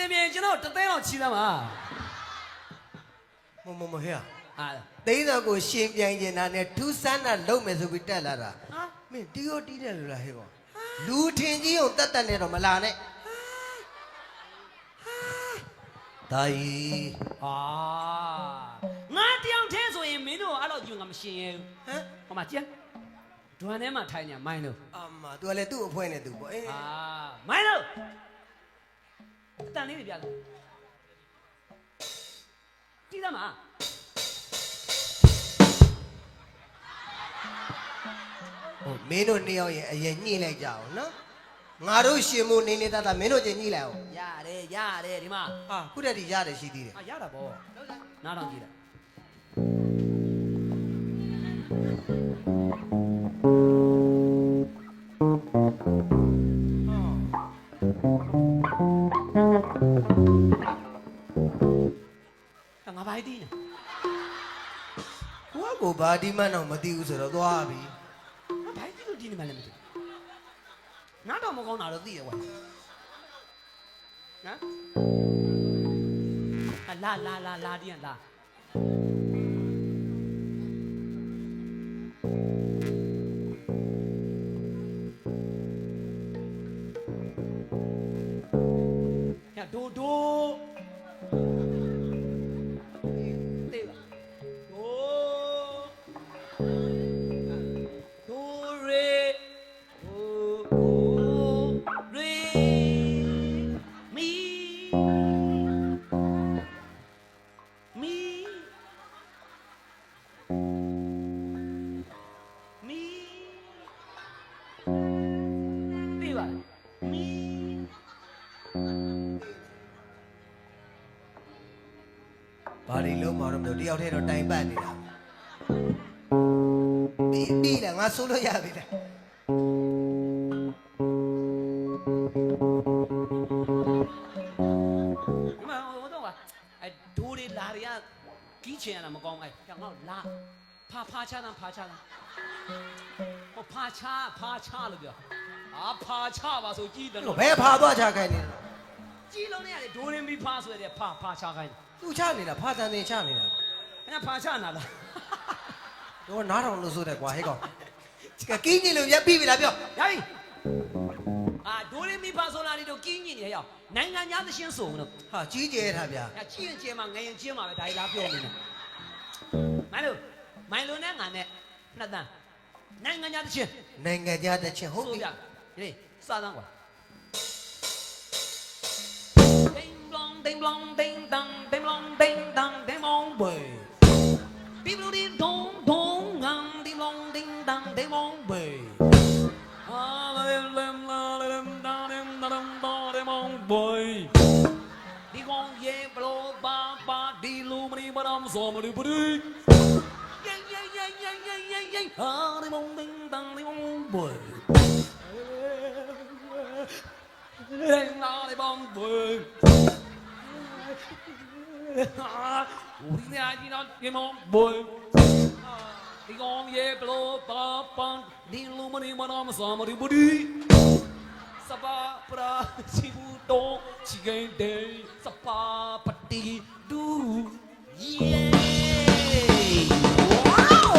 面见到这带上去了嘛？么嘿啊！啊，第一个新编辑那呢，土山那老没是会带来的。啊，没第二第二了嘿个，露天机用得那种么啦呢？大姨啊，我两天所以没弄，俺老就俺们先，好嘛姐，昨天嘛太阳买了。啊妈，多来多破呢多破哎。啊，买了，等你那边了，记得嘛？哦，没弄你要也你来着喏。我都羡慕你哒没弄就你来哦。呀的，你嘛？啊，不得你家的是的。啊，呀的不？哪当记得？我白的呢。我把地嘛那么丢死了多少笔？我白的都地你买了没得？哪到没搞哪都地我。啊？啊拉的拉。呀，嘟嘟。对吧？哆瑞咪对吧？咪。把你老毛都掉天都带半的啦。你了，我收了下的了。咁啊，我都話，誒，到你拉你啊，幾錢啊？冇講，誒，我拉，怕叉啦，我怕叉了個，啊，怕叉吧，所以我别怕多少开呢？知道你係到你沒怕出來的，怕叉開，都差你了，怕咱你差你了。人家怕叉哪了？我哪种路数的瓜？那个，这个今年六月比来表。哎，啊，到你沒怕出來，你都幾年了要，男人家都先送了，哈，季节他表。啊，幾元節嘛，5元節嘛，大家表明了，買了呢，俺呢，那當，男人家的錢。人家的钱好比。你撒上过。叮啷叮啷叮当，叮啷叮当叮啷喂。叮啷叮咚咚啷，叮啷叮当叮啷喂。啊啦铃铃啦铃当铃当铃当叮啷喂。你讲耶不罗巴巴，地路么哩不啷嗦么哩不哩。啊，叮啷叮当叮啷喂。哪里帮队？我听见你那什么队？你讲也不罗巴邦，你路么你么那么什么的不的？十八不拉七不多，七个的十八不的都耶！哇哦！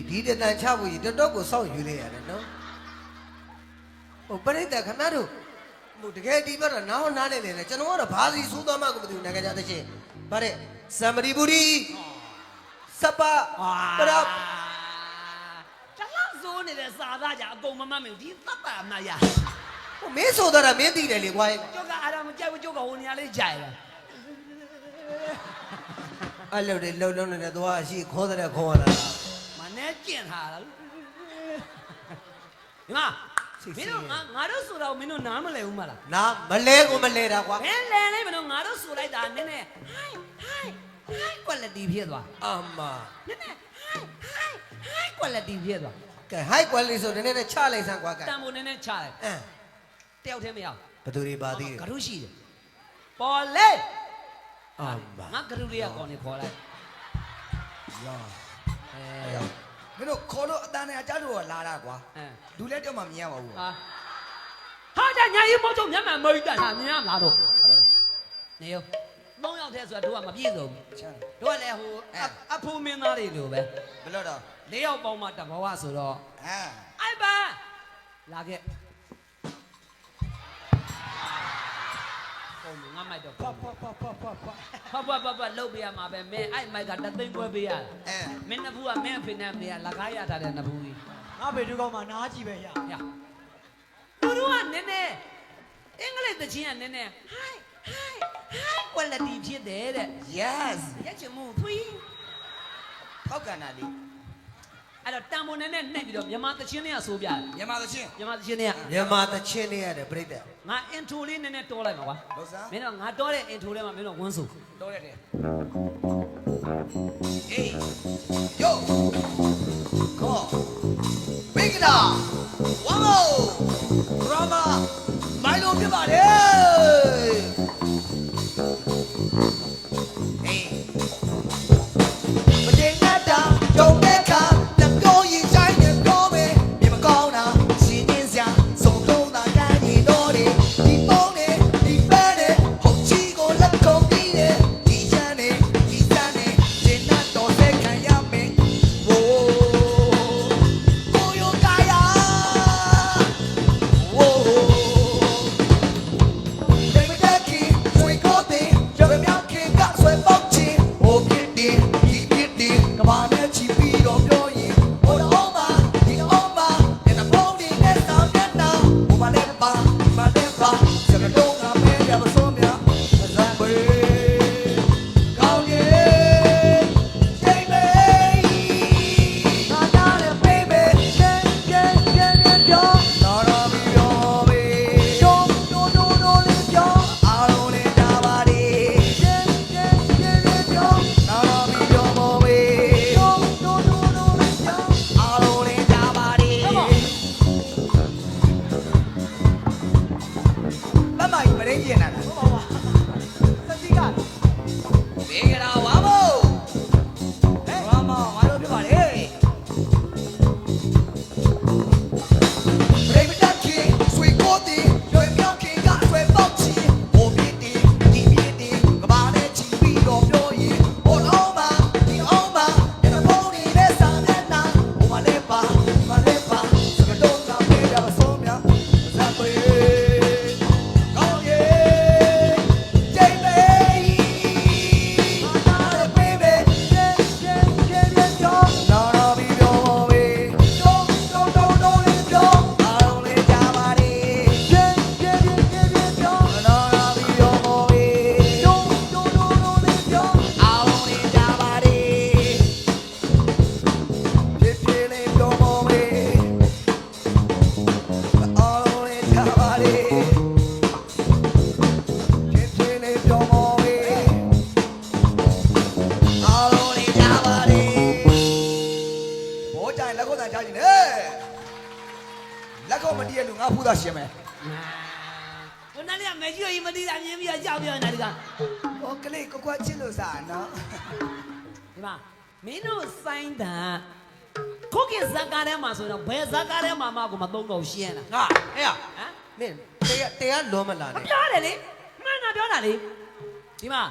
ဒီတန်ချဖို့ရတော်တော်ကိုစောင့်ယူနေရတယ်နော်ဟိုပရိသတ်ခဏတို့ဟိုတကယ်ဒီဘက်တော့နားနားနေတယ်ကျွန်တော်ကတော့ဘာစီဆိုးသွားမှကိုမသိဘူးနိုင်ငံခြားသချင်းဗါတဲ့စံမရီဘူရီစပပရ这老说你的啥大家公妈妈没的咋办嘛呀？ ဟိုမင်းဆိုတော့မင်းသိတယ်လေကွာ就个阿拉们家不就个我娘的家了。အဲ့လိုတွေလှုပ်နေတယ်သွားရှိခေါ်တဲ့ခေါ်လာ妈那见他了。你妈，没弄俺都说了，没弄那么来嘛啦。 နာမလဲကိုမလဲတာကွာ 没来来没弄俺都说来的，奶奶，嗨， high quality ဖြစ်သွား အာမ နည်းနည်း high quality ဖြစ်သွား ကဲ high quality ဆိုနည်းနည်းနဲ့ချလိုက်စမ်းကွာကဲ တန်ဖို့နည်းနည်းချတယ် အင်း တယောက်တည်းမရဘူး ဘသူတွေပါသေးတယ် ကရုရှိတယ်ပေါ်လေ အာမ ငါကရုလေးကကောင်းနေခေါ်လိုက် မင်းတို့ခေါ်လို့အတန်းနဲ့အကြတို့ကလာတာကွာ အဲ လူလက်တော့မှမြင်ရပါဘူး ဟာဒါညာရေးမောက်ချုံမျက်မှန်မိတ်တာမြင်ရမလားတော့နေရော3ယောက်တည်းဆိုတာတို့ကမပြည့်စုံဘူး ချမ်း တို့ကလည်းဟိုအဖိုးမင်းသားတွေလိုပဲ ဘယ်လို့တော့ 4ယောက်ပေါင်းမှတဘဝဆိုတော့ အာ အိုက်ပါလာခဲ့ပုံငါမိုက်တော့ ဖဖဖဖဖဖ ဖလုတ်ပေးရမှာပဲမင်းအိုက်မိုက်ကတသိန်းခွဲပေးရတယ် အဲ မင်းနှစ်ဖူးကမင်းအဖေနဲ့အမေကလက်ကားရထားတဲ့နှစ်ဖူးကြီး ငါဘေတူကောင်းမှာနားကြည့်ပဲရ ရသူတို့ကနည်းနည်းအင်္ဂလိပ်သချင်းကနည်းနည်း high quality ဖြစ်တယ်တဲ့ yes ရက်ချင်မှုဖွီး ထောက်ကန်တာလေ အဲ့တော့တန်ဖိုးနည်းနည်းနှိပ်ပြီးတော့မြန်မာသချင်းတွေကဆိုပြတယ် မြန်မာသချင်း မြန်မာသချင်းတွေက မြန်မာတချင်းလေးရတယ်ပြိတ္တ ငါ intro လေးနည်းနည်းတောလိုက်မှာကွာ လို့စား မင်းတော့ငါတောတဲ့ intro ထဲမှာမင်းတော့ဝန်းစု တော့ရတယ်အေးယိုခေါ်မင်္ဂလာဝါမိုရမမိုင်လိုဖြစ်ပါတယ်အေးမတင်ငါတာတုံးတဲ့ခါလက်ပြောရင်ဆိုင်နေပြောမယ်မြေမကောင်းတာရှင်းင်းစရာစုံလုံးတာတန်းနေတော့တယ်ဒီပုံနဲ့ဒီပန်းနဲ့ဟုတ်ချီကိုလက်ကုန်ပြီးတယ်ဒီချမ်းနဲ့ဒီစမ်းနဲ့ကျင်းတ်တော်တဲ့ခံရမယ်ဝိုးကိုယောကာယာဝိုး They were lucky, so we got there. You're a young king, got so boxing. Oh, get there, come on, let's see, be on your year. Oh, the Oma, and the pony, that's not that now. Oh, my left bar, so the dog, I'm made of a somnia. As I'm way, come here, take me. Not on it, baby. Yeah, not on me, your way. Don't, live your. I don't need nobody. Yeah, not on me, your way. Don't, live your. I don't need nobody. Come on. မမကြီးမရင်းကျင်လာတာ ဟုတ်ပါပါသတိက ဘေးကရာဝါမို့ဟဲ့ဝါမောငါတို့ပြပါလေ Baby that kid sweet body you're a young king got sweat boxy oh beauty di ka ba le chi bi do pyo yin oh no ma di oh ma and the pony that's on that now oh my lepa so the dog got me da so mya that way go yeah baby baby no be your way don't live your I don't live your body no be your way don't live your I don't live your body if you live your way I don't live your body if you live your way I don't live your body ဘောကြိုင်လက်ကုပ်တန်ချခြင်းနဲ့လက်ကုပ်မတည့်ရလူငါဖူးတာရှင်မယ် ဟိုနားလေးကမဲကြီးကြီးမသိတာမြင်ပြီးတော့ကြောက်ပြောနေတာဒီက ဟိုကလေးကိုကွာချစ်လို့စားနော် ဒီမှာမင်းတို့စိုင်းတန်ခုတ်ကဇက်ကားထဲမှာဆိုတော့ဘယ်ဇက်ကားထဲမှာမှကိုမသုံးတော့ရှင်းတာ ငါဟဲ့ ဟမ် မင်းတရားလွန်မလာ မ နဲ့ ပြောတယ်လေမှန်တာပြောတာလေဒီမှာ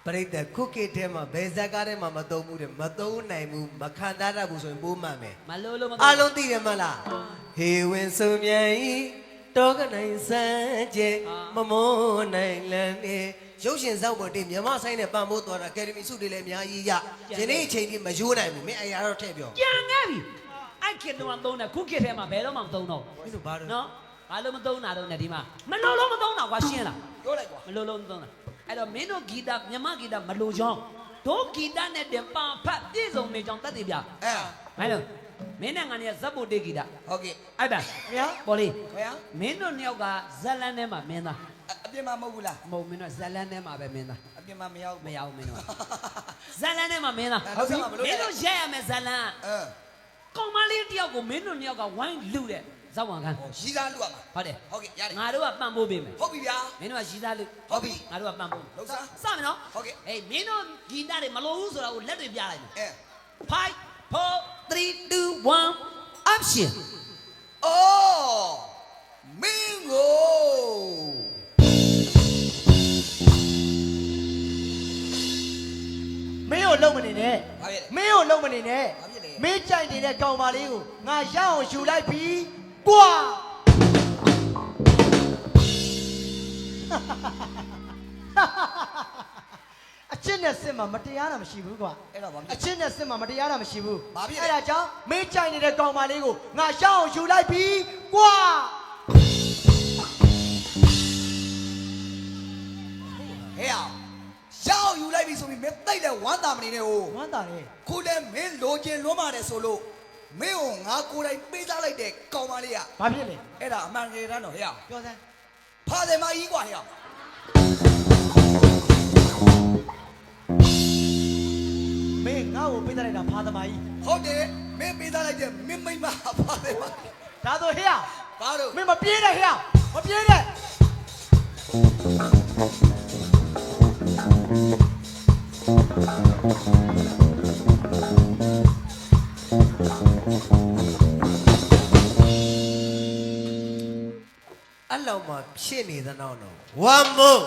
ပြိတ္တခုကိထဲမှာဘယ်ဇက်ကားထဲမှာမသုံးဘူးတဲ့မသုံးနိုင်ဘူးမခံတတ်တတ်ဘူးဆိုရင်ပိုးမှန်မယ် မလို့လို့မ အားလုံးသိတယ်မလားဟေဝင်စုံမြိုင်တောကနိုင်စမ်းကျဲမမွန်းနိုင်လန်းနေရုပ်ရှင်ဇောက်ပေါ်တင်မြမဆိုင်နဲ့ပံ့ပိုးသွားတာအကယ်ဒမီစုတွေလည်းအများကြီးရယနေ့အချိန်ကြီးမယိုးနိုင်ဘူးမင်းအရာတော့ထည့်ပြော ကြံခဲ့ပြီအဲ့ခေတ်တော့သုံးတယ်ခုခေတ်ထဲမှာဘယ်တော့မှမသုံးတော့ မင်းတို့ဘာလို့ နော်ဘာလို့မသုံးတာတော့ねဒီမှာမလို့လို့မသုံးတာကွာရှင်းလား ပြောလိုက်ကွာ မလို့လို့မသုံးတာအဲ့တော့မင်းတို့ဂီတမြမဂီတမလို့ချောင်းတို့ဂီတနဲ့တင်ပါဖတ်ပြည့်စုံနေကြောင်းတတ်သိပြ အဲ ဟဲ့လို့မင်းနဲ့ငါနဲ့ဇက်ဖို့တေးဂီတ ဟုတ်ကဲ့ အဲ့ဒါ ဗျာ ပေါ်လေး ဗျာ မင်းတို့နှစ်ယောက်ကဇက်လန်းထဲမှာမင်းသား အပြင်မှာမဟုတ်ဘူးလား မဟုတ်မင်းတို့ဇက်လန်းထဲမှာပဲမင်းသား အပြင်မှာမရောက် မရဘူးမင်းတို့ ဇလန်နဲ့မှမင်းသား ဟုတ်ပြီ မင်းတို့ရက်ရမယ်ဇလန် အဲ ကောင်မလေးတယောက်ကိုမင်းတို့နှစ်ယောက်ကဝိုင်းလူတဲ့ဇောက်ဝံခန်း ရီသားလူရမှာ ဟုတ်တယ် ဟုတ်ကဲ့ရတယ် ငါတို့ကပံ့ပိုးပေးမယ် ဟုတ်ပြီဗျာ မင်းတို့ကရီသားလူ ဟုတ်ပြီ ငါတို့ကပံ့ပိုး လောက်စား စမယ်နော် ဟုတ်ကဲ့ အေးမင်းတို့ဂီတတွေမလို့ဘူးဆိုတာကိုလက်တွေပြလိုက်မယ် အဲ 5 4 3 2 1 action အော်မင်းကို မင်းကိုလုံမနေနဲ့ ဘာဖြစ်လဲ မင်းကိုလုံမနေနဲ့ ဘာဖြစ်လဲ မင်းကြိုက်နေတဲ့ကောင်မလေးကိုငါရအောင်ယူလိုက်ပြီကွာအချစ်နဲ့စစ်မှာမတရားတာမရှိဘူးကွာ အဲ့တော့ဘာဖြစ် အချစ်နဲ့စစ်မှာမတရားတာမရှိဘူး ဘာဖြစ်လဲ အဲ့ဒါကြောင့်မင်းကြိုက်နေတဲ့ကောင်မလေးကိုငါရအောင်ယူလိုက်ပြီကွာ ဟဲ့အောင်ရောက်ယူလိုက်ပြီဆိုပြီးမင်းတိတ်တဲ့ဝမ်းသာမနေနဲ့ဟို ဝမ်းသာတယ် ခုလည်းမင်းလိုချင်လွန်းပါတယ်ဆိုလို့မင်းကိုငါကိုယ်တိုင်ပေးစားလိုက်တဲ့ကောင်မလေးက ဘာဖြစ်လဲ အဲ့ဒါအမှန်တကယ်တမ်းတော့ဟဲ့အောင် ပြောစမ်း ဖာတယ်မကြီးกว่าဟဲ့အောင် မင်းငါ့ကိုပေးလိုက်တာဖာသမားကြီး ဟုတ်တယ်မင်းပေးစားလိုက်တဲ့မင်းမိမဖာတယ်မ ဒါဆိုဟေ့ ဘာလို့ မင်းမပြေးနဲ့ဟေ့မပြေးနဲ့ အဲ့လောက်မှဖြစ်နေသနောက်တော့ဝမ်မို့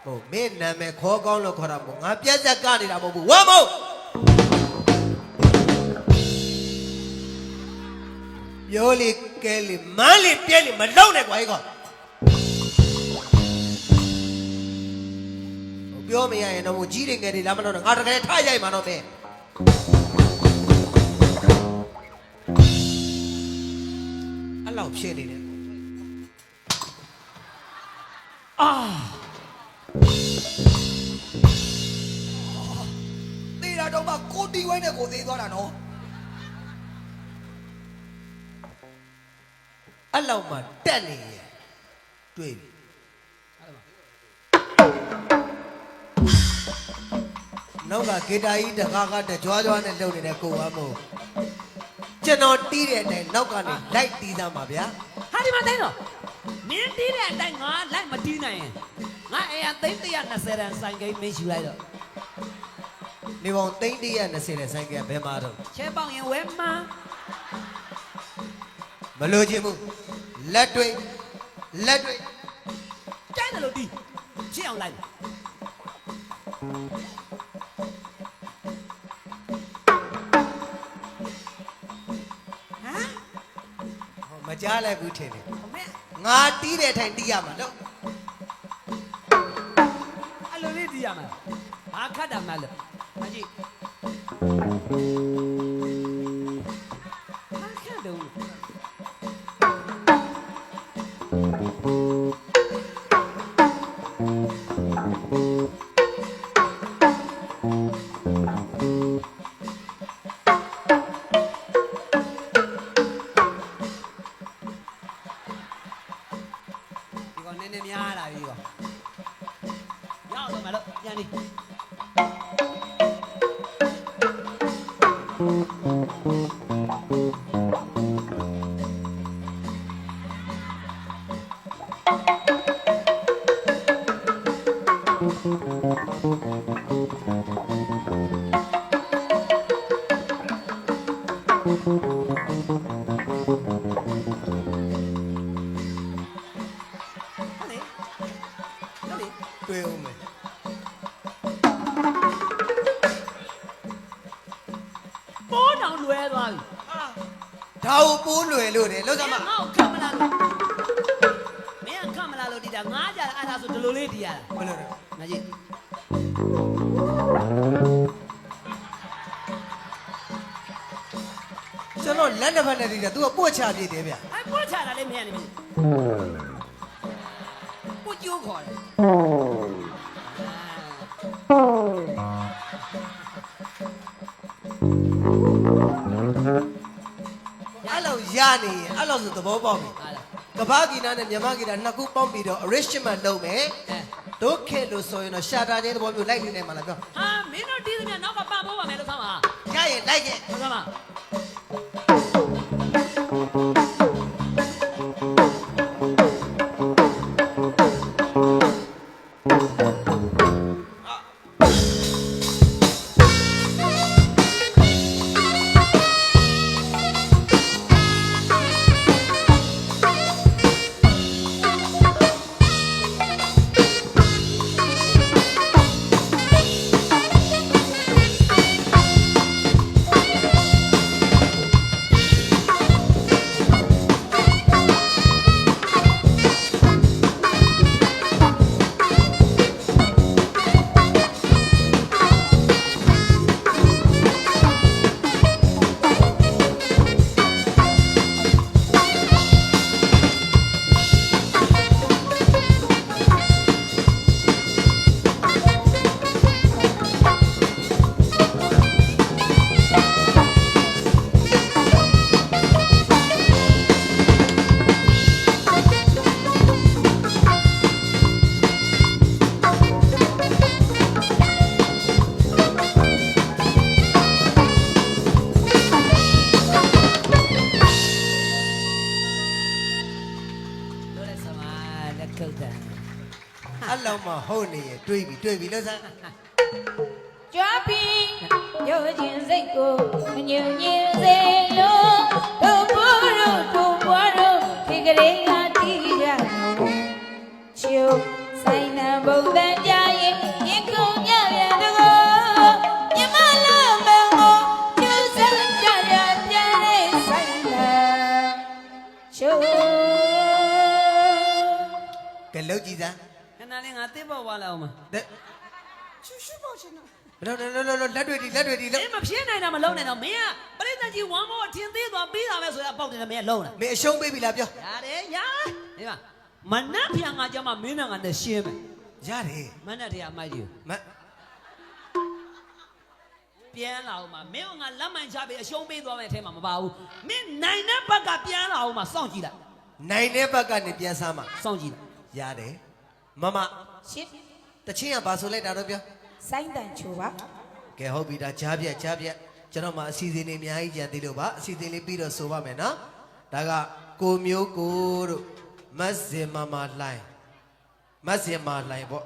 ဟိုမင်းနာမည်ခေါ်ကောင်းလို့ခေါ်တာမဟုတ်ငါပြက်ဆက်ကနေတာမဟုတ်ဘူးဝမ်မို့ပြောလေကဲလေမန်းလေပြဲလေမလုံးနဲ့ကွာဟဲ့ကောင်ပြောမရရင်တော့ကြီးတွေငယ်တွေလာမလို့ငါတကယ်ထားရိုက်မှာတော့မင်းအဲ့လောက်ဖြစ်နေတယ် တေးတာတော့မှကိုတီဝိုင်းနဲ့ကိုသေးသွားတာနော် အဲ့လောက်မှတက်နေရတွေ့ပြီနောက်ကဂီတာကြီးတကားကားတကြွားကြွားနဲ့လှုပ်နေတဲ့ကိုဝမ်းမို့ကျွန်တော်တီးတဲ့အတိုင်းနောက်ကနေလိုက်တီးသားမှာဗျာ ဟာဒီမှာတိုင်းတော့မင်းတီးတဲ့အတိုင်းငါလိုက်မတီးနိုင်ရင်ငါအေးအသိန်း120တန်ဆိုင်ကိန်းမင်းယူလိုက်တော့ နေပေါင်း320နဲ့ဆိုင်ကဘယ်မှာတော့ ချဲပေါင်ရင်ဝဲမှာ မလို့ခြင်းဘူးလက်တွေ ကျိုင်းတယ်လို့တီးရှင်းအောင်လိုက် မကြားလိုက်ဘူးထင်တယ် မင်း ငါတီးတဲ့အတိုင်းတီးရမှာလို့ အဲ့လိုလေးတီးရမှာဘာခတ်တာမှလို့မကြည့်ဘာခတ်တော့ဒီကောင်နည်းနည်းများလာပြီကောရောက်တော့မလို့ပြန်đi ဟုတ်လေဟုတ်လေ တွေ့အောင်မယ် ပိုးတောင်လွဲသွားပြီ ဒါကိုပိုးလွယ်လို့တယ်လို့သမား ငါ့ကိုခတ်မလားလို့မင်းကခတ်မလားလို့တီးတာငါကြတာအဲ့ဒါဆိုဒီလိုလေးတီးရတာ ဘယ်လိုလဲ ငါကြည့် ကျွန်တော်လက်တစ်ဖက်နဲ့တီးတယ် तू ကပွတ်ချပြစ်တယ်ဗျ အဲ့ပိုးချတာလေးမင်းကနေမင်းပိုးကျိုးခေါ်တယ် အဲ့လောက်ရ နေရင်အဲ့လိုဆိုသဘောပေါက်ပြီကဘာဂီနာနဲ့မြန်မာဂီနာနှစ်ခုပေါင်းပြီးတော့ arrangement လုပ်မယ်တို့ခေလို့ဆိုရင်တော့ရှာတာချင်းသဘောမျိုးလိုက်နေမှာလားပြော ဟာမင်းတို့တီးသမျှနောက်ကပန့်ဖို့ပါမယ်လို့ဆောင်းပါ ရရင်လိုက်ရဲ့ ဟုတ်ကဲ့ပါ လို့လဲဆောင်းပါလက်ကုတ်တာ အဲ့လောက်မှဟုတ်နေရဲ့တွေးပြီလို့စမ်း ကြွားပြီးရုပ်ချင်းစိတ်ကိုမညူညင်စေလို့တို့ဘိုးတို့ဘွားတို့ဒီကလေးကတီးကြလို့ချိုးဆိုင်နာဘုံတန်ကြရင်ရင်ခုန်မြပြန်တကောမြမလုံးမကိုကျူးစမ်းကြရပြန်လေးဆိုင်နာချိုး ကဲလောက်ကြည့်စမ်း ခဏလေးငါတစ်ပေါ်သွားလာအောင်မ ရှူရှူပေါ့ရှင်တော့လက်တွေဒီလို့ မင်းမဖြစ်နိုင်တာမလုံးနိုင်တော့မင်းကပရိသတ်ကြီးဝမ်းမောအထင်သေးသွားပြီးတာပဲဆိုရအပေါက်တယ်မင်းကလုံးလား မင်းအရှုံးပေးပြီလားပြော ရတယ်ရဒီမှာမနက်ဖြန်ကကြမှာမင်းနဲ့ငါနဲ့ရှင်းမယ် ရတယ် မနက်တည်းအမိုက်ကြီး မ ပြန်လာအောင်မမင်းကငါလက်မှန်ချပြီးအရှုံးပေးသွားမယ်အထဲမှာမပါဘူးမင်းနိုင်တဲ့ဘက်ကပြန်လာအောင်မစောင့်ကြည့်လိုက် နိုင်တဲ့ဘက်ကနေပြန်စားမှာ စောင့်ကြည့်လိုက် ရတယ်မမ ရှင်း တချင်းကဘာဆိုလိုက်တာတော့ပြော ဆိုင်တန်ချိုးပါ ကဲဟုတ်ပြီဒါကြားပြကျွန်တော်မှအစီအစဉ်တွေအများကြီးကြံသေးလို့ပါအစီအစဉ်လေးပြီးတော့ဆိုပါမယ်နော်ဒါကကိုမျိုးကိုတို့မတ်စင်မမလှိုင်းပေါ့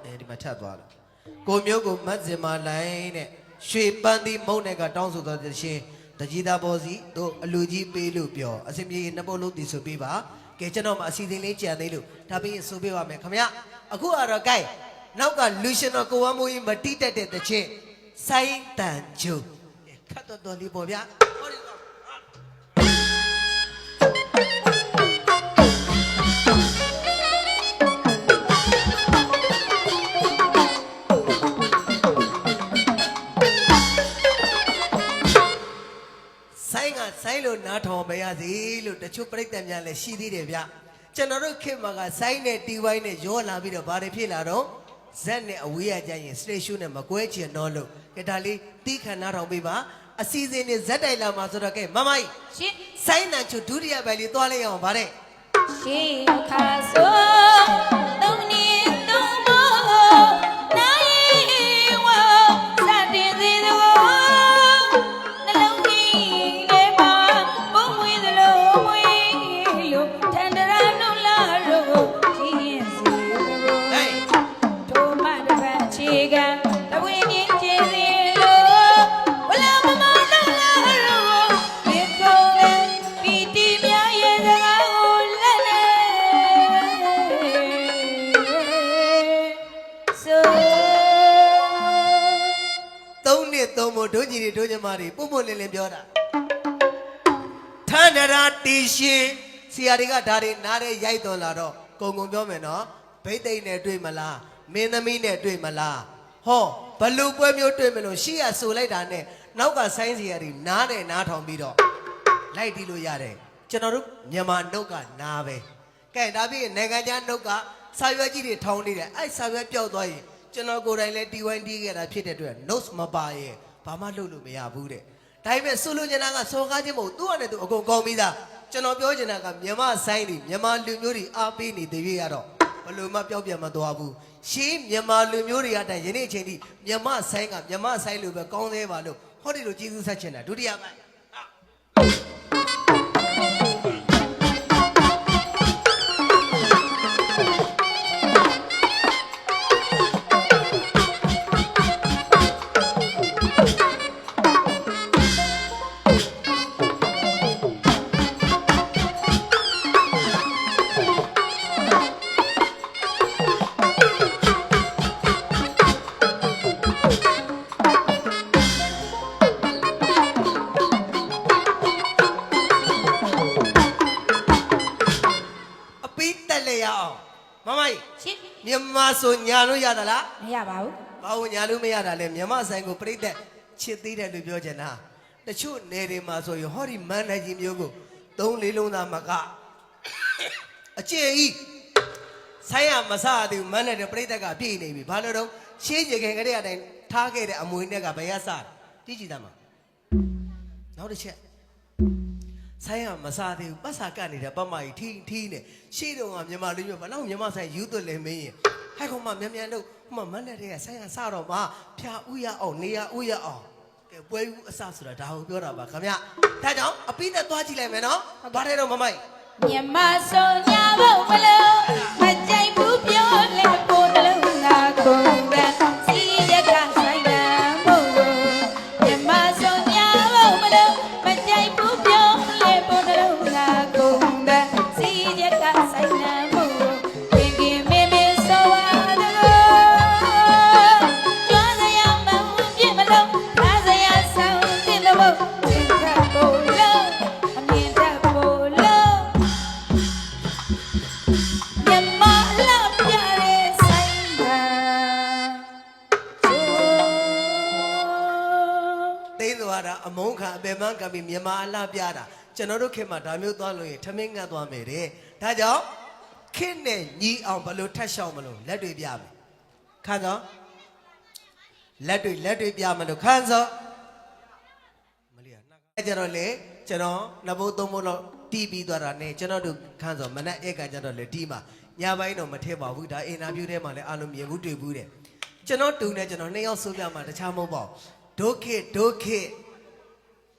အဲဒီမှာထပ်သွားတယ်ကိုမျိုးကိုမတ်စင်မလှိုင်းတဲ့ရွှေပန်းသီးမုံနဲ့ကတောင်းဆိုတော်တဲ့ရှင်တကြီးသားဘောစီတို့အလူကြီးပေးလို့ပြောအစင်ပြေနှစ်ပုတ်လုံးတည်ဆိုပေးပါကဲကျွန်တော်မှအစီအစဉ်လေးကြံသေးလို့ဒါပြီးရင်ဆိုပေးပါမယ်ခင်ဗျအခုကတော့ gain နောက်ကလူရှင်တော်ကိုဝမ်းမိုးကြီးမတိတက်တဲ့တချင်းစိုင်းတန်ကျုံခတ်တော်လေးပေါ့ဗျာဟောဒီကောဆိုင်လို့နားထောင်မရစီလို့တချို့ပြိတ္တများလည်းရှိသေးတယ်ဗျကျွန်တော်တို့ခေတ်မှာကဆိုင်နဲ့တီဝိုင်းနဲ့ရောလာပြီးတော့ဘာတွေဖြစ်လာတော့ဇက်နဲ့အဝေးရကြရင်စတေရှုနဲ့မကွဲချင်တော့လို့ကဲဒါလေးတီးခဏထောင်ပေးပါအစီအစဉ်နဲ့ဇက်တိုင်လာမှာဆိုတော့ကဲမမိုက် ရှင်း ဆိုင်းတန်ချူဒုတိယပိုင်းလေးသွားလိုက်အောင်ဗါတဲ့ ရှေးခါဆိုသုံးနေသုံးမို့နိုင်ဝစတဲ့သေးသောနှလုံးကြီးလေးပါပုံမွေးသလိုမွေးလို့ထန်တရာနုလာလို့ကြီးရင်စီကို ဟေး ထိုမတပတ်ချေကတဝင်းကြီးကျေစီလို့ဝလာမမလာလာလို့ဒီကုန်းပီတီမြရဲ့စကားကိုလက်နဲ့ဆို သုံးနှစ်သုံးဖို့ဒုညီတွေဒုညီမတွေပုံလင်းပြောတာထန္ဒရာတီရှင်ဆရာတွေကဒါတွေနားတဲ့ရိုက်တော်လာတော့ကုံပြောမယ်နော်ဘိတ်သိမ့်နဲ့တွေ့မလားမင်းသမီးနဲ့တွေ့မလားဟောဘလူပွဲမျိုးတွေ့မလို့ရှေ့ရဆိုလိုက်တာနဲ့နောက်ကဆိုင်းဆရာတွေနားနဲ့နားထောင်ပြီးတော့လိုက်တီးလို့ရတယ်ကျွန်တော်တို့မြန်မာနှုတ်ကနားပဲကဲဒါပြီးနိုင်ငံခြားနှုတ်ကစာရွက်ကြီးတွေထောင်းနေတယ်အဲ့စာရွက်ပျောက်သွားရင်ကျွန်တော်ကိုယ်တိုင်လည်းတီဝိုင်းတီးခဲ့တာဖြစ်တဲ့အတွက် notes မပါရဲ့ဘာမှလုပ်လို့မရဘူးတဲ့ဒါပေမဲ့ဆိုလိုချင်တာကစော်ကားခြင်းမဟုတ်သူ့အနေနဲ့သူအကုန်ကောင်းပြီးသား ကျွန်တော်ပြောချင်တာကမြမဆိုင်တွေမြမလူမျိုးတွေအားပေးနေတဲ့ရွေးရတော့ဘလို့မှပျောက်ပြန်မသွားဘူးရှေးမြမလူမျိုးတွေကတိုင်ယနေ့အချိန်ထိမြမဆိုင်ကမြမဆိုင်လိုပဲကောင်းသေးပါလို့ဟောဒီလိုကျေးဇူးဆက်ချင်တာဒုတိယပိုင်းမမကြီး ရှင်း မြန်မာဆိုညာလို့ရသလား မရပါဘူး ဘာလို့ညာလို့မရတာလဲမြန်မာဆိုင်ကိုပြိတ္တချစ်သေးတယ်လို့ပြောချင်တာတချို့နေတွေမှာဆိုရင်ဟောဒီမန်နိုင်ကြီးမျိုးကို3-4လုံးသားမကအကျဉ်ဤဆိုင်ရမစားသေးဘူးမန်နိုင်တဲ့ပြိတ္တကပြည့်နေပြီဘာလို့တော့ရှေးကြခင်ကလေးအတိုင်းထားခဲ့တဲ့အမွေနဲ့ကဘယ်ရစားကြည့်ကြည့်သားမနောက်တစ်ချက်ဆိုင်ရမစားသေးဘူးပတ်စာကတ်နေတဲ့ပတ်မကြီးထီးနေရှေ့တုန်းကမြန်မာလူမျိုးဘာလို့မြန်မာဆိုင်ယူသွတ်လဲမင်းရင်ဟဲ့ကောင်မမြန်လို့ဟိုမနဲ့တည်းကဆိုင်ရစားတော့မှဖြာဥရအောင်နေရဥရအောင်ကဲပွဲဦးအစဆိုတာဒါကိုပြောတာပါခင်ဗျဒါကြောင့်အပိနဲ့သွားကြည့်လိုက်မယ်နော်ဘာတဲ့တော့မမိုက် မြမဆိုညာဖို့မလို့မကြိုက်ဘူးပြောလဲပို့တလုံးသာကုန်ပဲစီရကဆိုင်လမ်းဖို့မြမဆိုညာဖို့မလို့မကြိုက်ဘူးပြောလဲပို့တလုံးသာကုန်ပဲစီရကဆိုင်လမ်းဖို့ခင်ခင်မင်းမင်းဆိုရတော့ကျွမ်းစရာမဟုတ်ပြမလို့သားစရာဆောင်တင်လို့သင်္ခါပို့လို့အမြင်တတ်ပို့လို့ မြမလာပြရဲဆိုင်ပါသိသွားတာအမုန်းခံအပေမန်းကပ်ပြီးမြန်မာအလှပြတာကျွန်တော်တို့ခင်မှာဒါမျိုးသွားလို့ရင်ထမင်းငတ်သွားမယ်တဲ့ဒါကြောင့်ခင်နဲ့ညီအောင်ဘလို့ထက်ရှောင်မလို့လက်တွေပြမယ်ခန်းစောလက်တွေပြမလို့ခန်းစောမလီယာနှကကြတော့လေကျွန်တော်နှစ်ဘုတ်သုံးဘုတ်လောက်တီးပြီးသွားတာနဲ့ကျွန်တော်တို့ခန်းစောမနက်ဧကကြတော့လေတီးမှာညပိုင်းတော့မထည့်ပါဘူးဒါအင်တာဗျူးထဲမှာလည်းအားလုံးမြင်ဘူးတွေ့ဘူးတဲ့ကျွန်တော်တူနဲ့ကျွန်တော်နှစ်ယောက်ဆိုပြမှာတခြားမဟုတ်ပါဘူးဒုခေ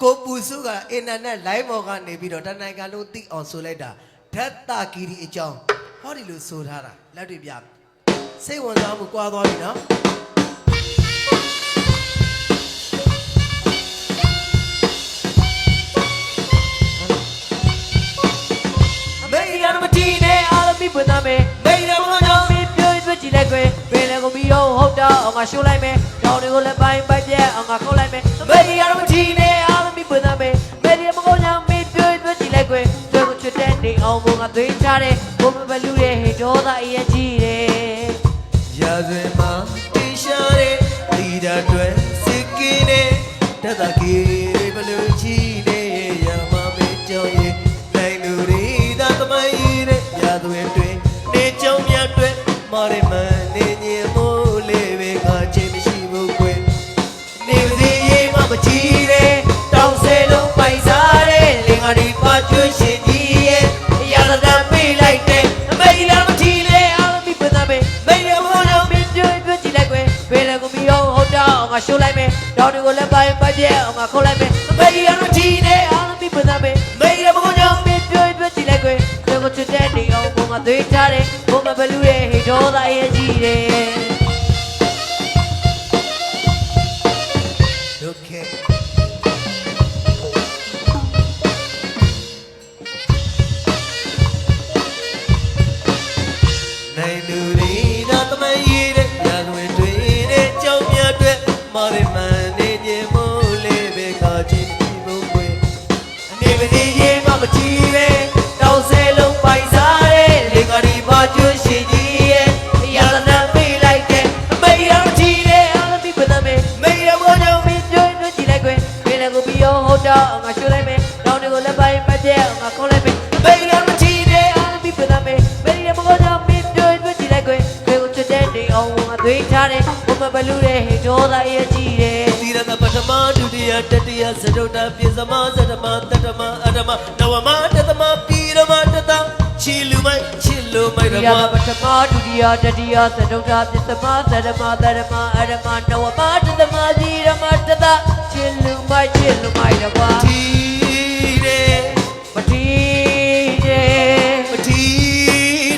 ကိုပူစုကအင်တာနက် live ပေါ်ကနေပြီးတော့တနိုင်ငံလုံးသိအောင်ဆိုလိုက်တာဓာတ်တာဂီရီအကြောင်းဟောဒီလိုဆိုထားတာလက်တွေပြစိတ်ဝင်စားမှုကွာသွားပြီနော်မေးရမတီးနဲ့အားလုံးပြီးပွင့်သားမယ်မေးရမလို့တော့ပြီးပြောရွက်ကြည့်လိုက်ကွယ်ပင်လည်းကိုပြီးတော့ဟုတ်တော့အောင်ငါရှိုးလိုက်မယ်တောင်းတွေကိုလည်းပိုင်းပိုက်ပြက်အောင်ငါခုတ်လိုက်မယ်မေးရမတီးနဲ့အားလုံးပြီးပွင့်သားမယ်မေးရမလို့တော့ပြီးပြောရွက်ကြည့်လိုက်ကွယ်တွေ့ကိုချစ်တဲ့နေအောင်ကိုငါသွေးချတယ်ဘုံမဘလူရဲ့ဟေဒေါသအရေးကြီးတယ်ရာဇဝင်မှာတင်ရှားတဲ့ဒီတာတွင်စစ်ကင်းနဲ့တတ်တာကြီးဘလူချီနေရမမေးကြောင်းရဲ့တိုင်းလူတွေသာသမိုင်းတဲ့ရာဇဝင်တွင်နေကြောင်းများတွင်မာရမန်နေညင်မိုးလေးပဲကချင်းမရှိဘူးကွယ်နေပါစေရေးမကြည့်တဲ့တောင်ဆဲလုံးပိုင်စားတဲ့လင်္ကာဒီပါကျွန်းရှင်ကြီးရဲ့ရာဇဒံပေးလိုက်တဲ့အမေလာမထီလေအားလုံးပြီးပသားပဲမေရမိုးလုံးပြီးကျွန်းကြည့်လိုက်ကွယ်ဘယ်လည်းကိုပြီးတော့ဟုတ်တော့ငါရှိုးလိုက်မယ်တောင်တွေကိုလည်းပိုင်းပိုက်ပြက်အောင်ငါခုတ်လိုက်မယ်အမေရမထီလေအားလုံးပြီးပသားပဲမေရမိုးလုံးပြီးကျွန်းကြည့်လိုက်ကွယ်တွေ့ကိုချစ်တဲ့နေအောင်ကိုငါသွေးချတယ်ဘုံမဘလူရဲ့ဟေဒေါသရဲ့ကြီးတယ်ဒုက္ခနိုင်လူတွေသာသမိုင်းရေးတဲ့ရာဇဝင်တွေတဲ့ကြောင်းများအတွက်မာရမန်နေညင်မိုးလေးပဲကချင်းဒီဘုံွယ်အနေမသေးရေးမကြည့်ပဲတောင်ဆဲလုံးပိုင်စားတဲ့လေကာဒီပါကျွန်းရှင်ကြီးရဲ့ရာဇနာပေးလိုက်တဲ့အမေရောင်ကြီးတဲ့အားလုံးပြီးပသားမယ်မေရောင်ကြောင့်ပြီးကျွန်းကြည့်လိုက်ကွယ်ဘယ်လည်းကိုပြီးတော့ဟုတ်တော့ငါရှိုးလိုက်မယ်တောင်တွေကိုလည်းပိုင်းပတ်ပြက်ငါခုတ်လိုက်မယ်မေရောင်ကြီးတဲ့အားလုံးပြီးပသားမယ်မေရောင်ကြောင့်ပြီးကျွန်းကြည့်လိုက်ကွယ်ဘယ်ကိုချစ်တဲ့နေအောင်ငါသွေးချတယ်ဘုမဘလူတဲ့ဟေဒေါသရဲ့ကြီးတယ်သီရကပထမဒုတိယတတိယသဒုတ္တပြေစမသတ္တမတတ္တမအတ္တမ မနဝမတသမပိရမတတချီလူမိုက်ချစ်လူမိုက်ရ ဒီ မ ရပထမဒုတိယတတိယသတုထပစ္စမသရမသရမအရမနဝမတသမစီရမတတချစ်လူမိုက်ရကွာ တီတယ် မတီးတယ် မတီ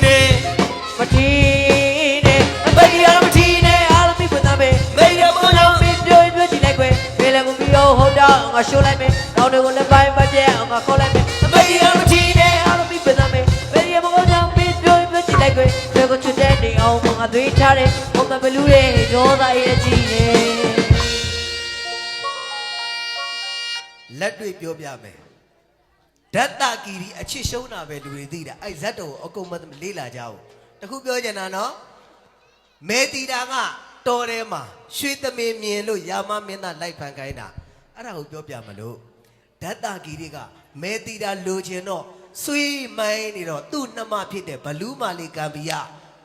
တယ် မတီးတယ်အပရိယာမတီးနဲ့အားလုံးပြတ်သားမယ် မေရမနာ မင်းပြောကြည့်လိုက်ကွယ်ဘယ်လည်းမပြီးတော့ဟုတ်တော့ငါရှိုးလိုက်မယ်နောက်တွေကိုလည်းပိုင်းမပြဲအောင်ငါခေါ်လိုက်မယ်အပရိယာမတီးနဲ့အားလုံးပြတ်သားမယ်ဘယ်ရမကောင်းကြောင့်မင်းပြောကြည့်လိုက်ကွယ်ဘယ်ကိုချွတ်တဲ့နေအောင်ငါသွေးထားတယ်ဘုံမဘလူးရဲ့ရောသားရဲ့ကြီးနေ လက်တွေ့ပြောပြမယ်ဓာတ်တကီရီအချစ်ရှုံးတာပဲလူတွေသိတာအဲ့ဇတ်တော်ကိုအကုန်မလေးလာကြဘူးတခုပြောချင်တာနော်မေတီတာကတော်ထဲမှာရွှေသမင်မြင်လို့ရာမမင်းသားလိုက်ဖန်ခိုင်းတာအဲ့ဒါကိုပြောပြမလို့ဓာတ်တကီရီကမေတီတာလိုချင်တော့ဆွေးမိုင်းနေတော့သူ့နှမဖြစ်တဲ့ဘလူးမာလီကံပီယ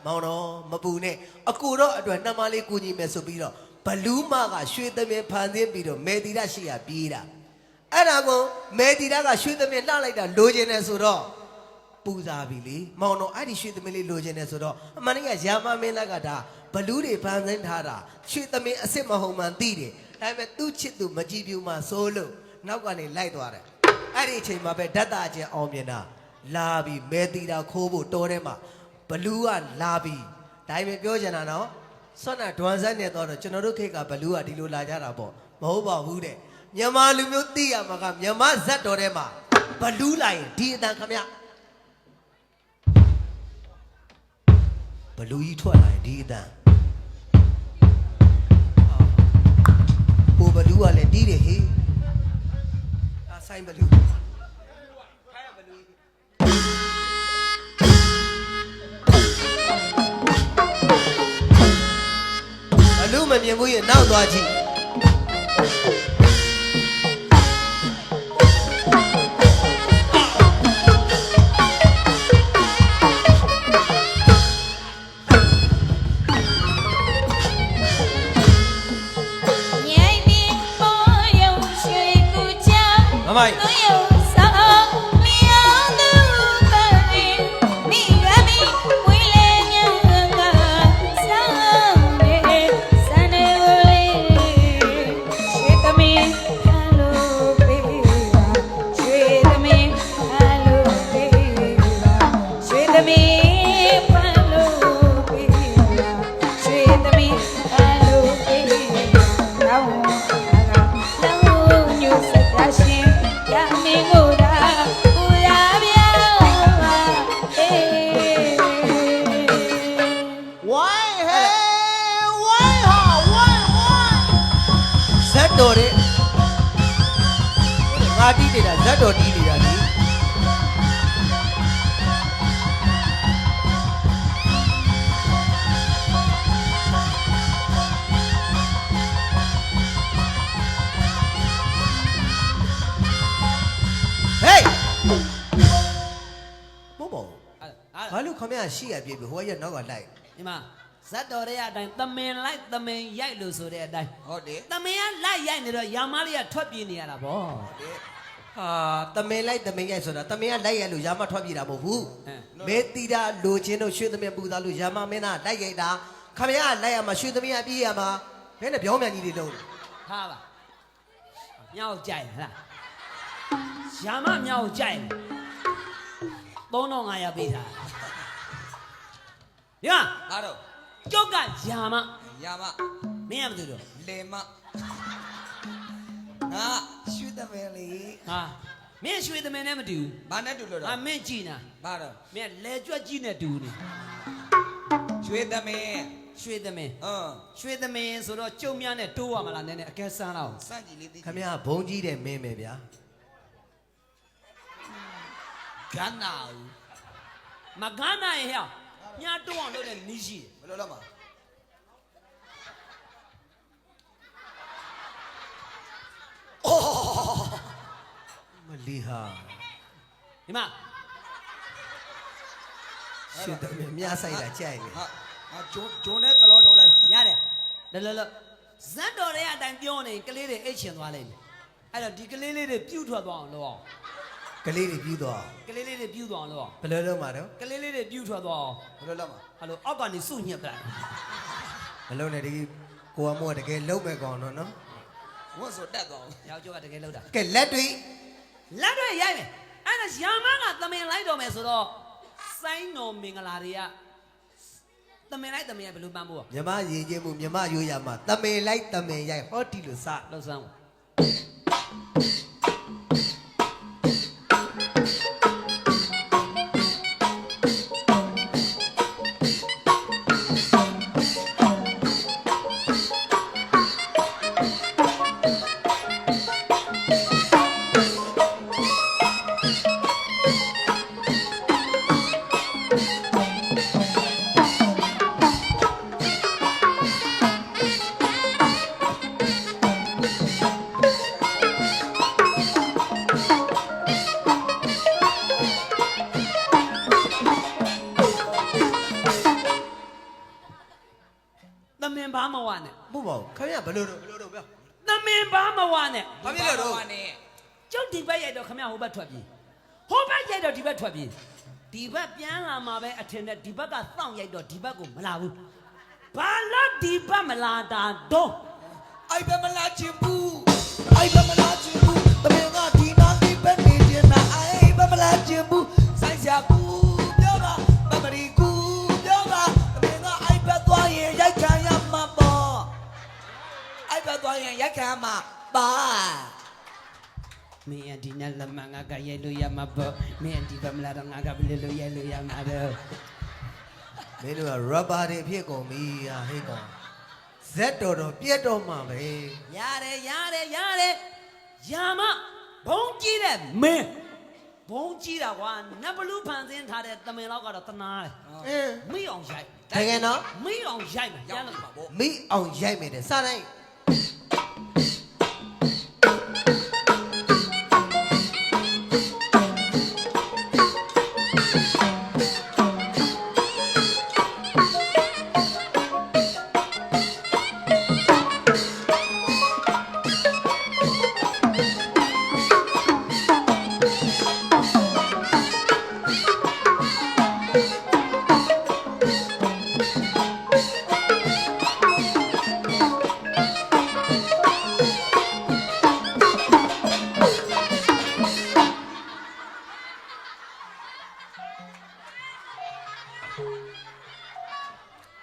မောင်တော်မပူနဲ့အကူတော့အတွက်နှမလေးကူညီမယ်ဆိုပြီးတော့ဘလူးမာကရွှေသမင်ဖန်ဆင်းပြီးတော့မေတီတာရှိရပြေးတာအဲ့ဒါကိုမေတီတာကရွှေသမင်လှလိုက်တာလိုချင်တယ်ဆိုတော့ပူစားပြီလေမောင်တော်အဲ့ဒီရွှေသမင်လေးလိုချင်တယ်ဆိုတော့အမှန်တကယ်ရာမမင်းလက်ကဒါဘလူးတွေဖန်ဆင်းထားတာရွှေသမင်အစ်စ်မဟုတ်မှန်သိတယ်ဒါပေမဲ့သူ့ချစ်သူမကြည့်ပြူမှစိုးလို့နောက်ကနေလိုက်သွားတယ်အဲ့ဒီအချိန်မှာပဲဓာတ်တာချင်းအောင်မြင်တာလာပြီးမေတီတာခိုးဖို့တော်ထဲမှာဘလူးကလာပြီးဒါပေမဲ့ပြောချင်တာနော်ဆွမ်းနာဒွန်ဆန်းနေတော့ကျွန်တော်တို့ခေတ်ကဘလူးကဒီလိုလာကြတာပေါ့မဟုတ်ပါဘူးတဲ့မြန်မာလူမျိုးသိရမှာကမြန်မာဇက်တော်ထဲမှာဘလူးလာရင်ဒီအတန်ခမဘလူးကြီးထွက်လာရင်ဒီအတန်ဟိုဘလူးကလည်းတီးတယ်ဟေးအဆိုင်ဘလူးဘလူးမမြင်ဘူးရင်နောက်သွားကြည့်မိုက်တော်တဲ့ငါတီးနေတာဇက်တော်တီးနေတာလေဟေးဘောဘောဘာလို့ခမရရှိရပြေပြီဟိုကရနောက်ကလိုက်ဒီမှာဇတ်တော်ရဲ့အတိုင်းသမင်လိုက်သမင်ရိုက်လို့ဆိုတဲ့အတိုင်း ဟုတ်တယ် သမင်ကလိုက်ရိုက်နေတော့ရာမလေးကထွက်ပြေးနေရတာဗော ဟာတမင်လိုက်တမင်ရိုက်ဆိုတာတမင်ကလိုက်ရိုက်လို့ရာမထွက်ပြေးတာမဟုတ်ဘူးမေတီတာလိုချင်တို့ရွှေသမင်ပူသားလို့ရာမမင်းသားလိုက်ရိုက်တာခမရလိုက်ရမှာရွှေသမင်ကပြေးရမှာဘယ်နဲ့ပြောင်းမြန်ကြီးတွေလုံး ထားပါမြောက်ကြိုက်ဟလားရာမမြောက်ကြိုက်3500ပေးထားဒီမှာ အားတော့ ကျုပ်ကရာမ ရာမ မင်းရမသိတော့ လေမငါရွှေသမင်လေး ဟာမင်းရွှေသမင်နဲ့မတူဘူး ဘာနဲ့တူလို့တော့ မင်းကြည်နာ ဘာတော့ မင်းလဲကြွက်ကြီးနဲ့တူနေ ရွှေသမင် ရွှေသမင် ရွှေ ရွှေသမင်ဆိုတော့ကျုံများနဲ့တိုးရမလားနည်းနည်းအကဲစမ်းလောက် စန့်ကြည့်လေးသိ ခမရဘုံကြီးတဲ့မင်းပဲဗျာ ကန်းနာဦးမကန်းနာရဲ့ဟဲ့ညာတိုးအောင်လုပ်တဲ့နီးရှိတယ် ဘယ်လိုလုပ်မှာမလီဟာ ဒီမှာ ရွှေသမင်မြားဆိုင်တာကြိုက်နေ ဟာဂျုံနဲ့ကလောထုတ်လိုက် ရတယ်လောဇတ်တော်ရဲ့အတိုင်းပြောနေကလေးတွေအိတ်ချင်သွားလိမ့်မယ်အဲ့တော့ဒီကလေးလေးတွေပြုတ်ထွက်သွားအောင်လုပ်အောင် ကလေးတွေပြီးသွား ကလေးလေးတွေပြူသွားလို့ ဘယ်လိုလုပ်မှာတော့ ကလေးလေးတွေပြူထွက်သွား ဘယ်လိုလုပ်မှာ အဲ့လိုအောက်ကနေစုညက်ပလိုက် မလုပ်နဲ့ဒီကိုကမို့တကယ်လုံးမဲ့ကောင်တော့နော် ဝတ်ဆိုတက်သွား ယောက်ျားကတကယ်လောက်တာ ကဲလက်တွေ လက်တွေရိုက်မယ်အဲ့ဒါရာမကသမင်လိုက်တော်မယ်ဆိုတော့စိုင်းတော်မင်္ဂလာတွေကသမင်လိုက်သမင်ရိုက်ဘယ်လိုပန်းဖို့ မြမရည်ချင်းမှုမြမရိုးရမှာတမင်လိုက်တမင်ရိုက်ဟောဒီလိုစ လှုပ်ဆန်းပါသမင်ဘာမဝနဲ့ မဟုတ်ပါဘူးခင်ဗျဘယ်လိုတော့ပြော သမင်ဘာမဝနဲ့ ဘာဖြစ်လို့တော့ ကျုပ်ဒီဘက်ရိုက်တော့ခမရဟိုဘက်ထွက်ပြေးဟိုဘက်ရိုက်တော့ဒီဘက်ထွက်ပြေးဒီဘက်ပြန်လာမှာပဲအထင်နဲ့ဒီဘက်ကစောင့်ရိုက်တော့ဒီဘက်ကိုမလာဘူးဘာလို့ဒီဘက်မလာတာတော့ အိုက်ဘမလာချင်ဘူးအိုက်ဘမလာချင်ဘူးတမင်ကဒီနာဒီပဲနေချင်တာအိုက်ဘမလာချင်ဘူးဆိုင်စရာကူပြောပါပပရီကူပြောပါတမင်ကအိုက်ဘသွားရင်ရိုက်ခံရမှာပေါ့အိုက်ဘသွားရင်ရိုက်ခံမှာပါ မင်းအဒီနဲ့လမငါကရိုက်လို့ရမှာပေါ့မင်းဒီဘက်မလာတော့ငါကဘယ်လိုလုပ်ရိုက်လို့ရမှာတော့ မင်းတို့က rubber တွေဖြစ်ကုန်ပြီဟာဟေးကောင်ဇက်တော်ပြက်တော့မှာပဲ ရတယ်ယာမဘုံကြီးတဲ့မင်းဘုံကြီးတာကွာနတ်ဘလူးဖန်ဆင်းထားတဲ့သမင်လောက်ကတော့တနာတယ် အင်း မိအောင်ရိုက် တကယ်နော် မိအောင်ရိုက်မယ်ရမ်းလို့ပါဗော မိအောင်ရိုက်မယ်တဲ့စတိုင်း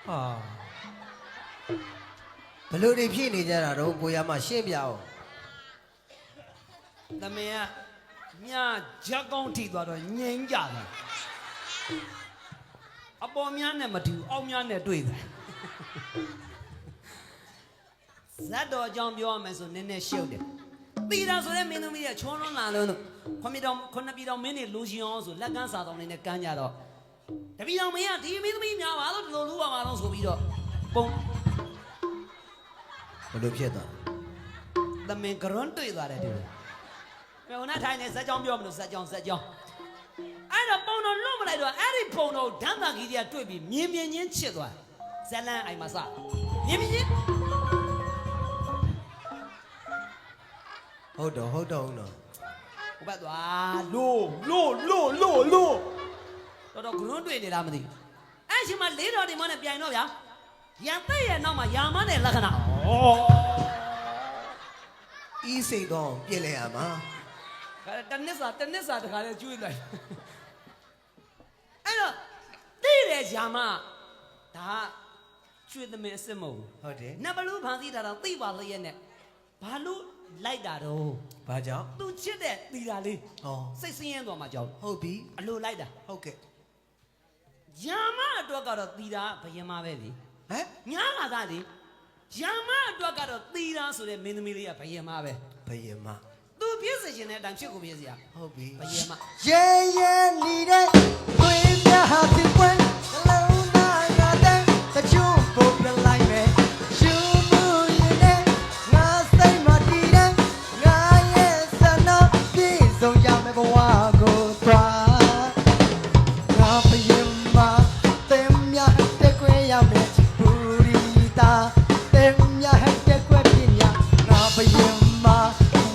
ဟာဘလို့တွေဖြစ်နေကြတာတော့ကိုရမရှင်းပြအောင် သမင်ကမြဂျက်ကောင်းထိသွားတော့ငြိမ်းကြတယ်အပေါ်များနဲ့မတူအောက်များနဲ့တွေ့တယ်ဇတ်တော်အကြောင်းပြောရမယ်ဆိုနည်းနည်းရှုပ်တယ်တီတာဆိုတဲ့မင်းသမီးကချောလွန်းလာလို့ခွန်ပြည်တော်မင်းနေလူရှင်အောင်ဆိုလက်ကန်းစာတော်နေနဲ့ကမ်းကြတော့တပီတော်မင်းကဒီမင်းသမီးများပါလို့ဒီလိုလူပါမှာတော့ဆိုပြီးတော့ပုံ ဘလို့ဖြစ်သွား သမင်ကရွန်းတွေ့သွားတယ်တူတယ်မြောင်နှထိုင်နေဇက်ကြောင်းပြောမလို့ဇက်ကြောင်းအဲ့တော့ပုံတော်လွတ်မလိုက်တော့အဲ့ဒီပုံတော်ဓမ္မဂီတွေကတွေ့ပြီးမြင်ချင်းချစ်သွားဇလန်းအိမ်မှာစမြင်ချင်း ဟုတ်တော့ ဟိုဘက်သွားလို့တော်ကရွန်းတွေ့နေတာမသိဘူးအဲ့ရှင်မလေးတော်ဒီမနဲ့ပြိုင်တော့ဗျာရံတဲ့ရဲ့နောက်မှာယာမနဲ့လက္ခဏာ ဤစိတ်တော့ပြည့်လဲရမှာ တနစ်စာတခါလဲကျွေးလိုက်အဲ့တော့သိတယ်ယာမဒါကျွေးသမင်အစ်စ်မဟုတ်ဘူး ဟုတ်တယ် နတ်ဘလူးဖန်စီတာတော့သိပါလျက်နဲ့ဘာလို့လိုက်တာတော့ ဘာကြောင့် သူချစ်တဲ့သီတာလေး ဩ စိတ်ဆင်းရဲသွားမှကြောက် ဟုတ်ပြီ အလိုလိုက်တာ ဟုတ်ကဲ့ ယာမအတွက်ကတော့သီတာဘယင်မပဲလေ ဟမ် ညားလာတာလေယာမအတွက်ကတော့သီတာဆိုတဲ့မင်းသမီးလေးကဘယင်မပဲ ဘယင်မ သူပြည့်စင်တဲ့အတိုင်းဖြစ်ကိုပြည့်စရာ ဟုတ်ပြီ ဘယင်မ ရဲရဲနေတဲ့သွေးပြဟာဒီကွန်းလုံးသားရတဲ့တချို့ပုံပြလိုက်မယ်ရှူမှုရင်နဲ့ငါစိတ်မတည်တဲ့ငါရဲ့ဆန္ဒပြည့်စုံရမယ့်ဘဝကိုသွားငါဘရင်မတင်မြတဲ့ကွယ်ရမယ်ဘူရီတာတင်မြတဲ့ကွယ်ပြညာငါဘရင်မ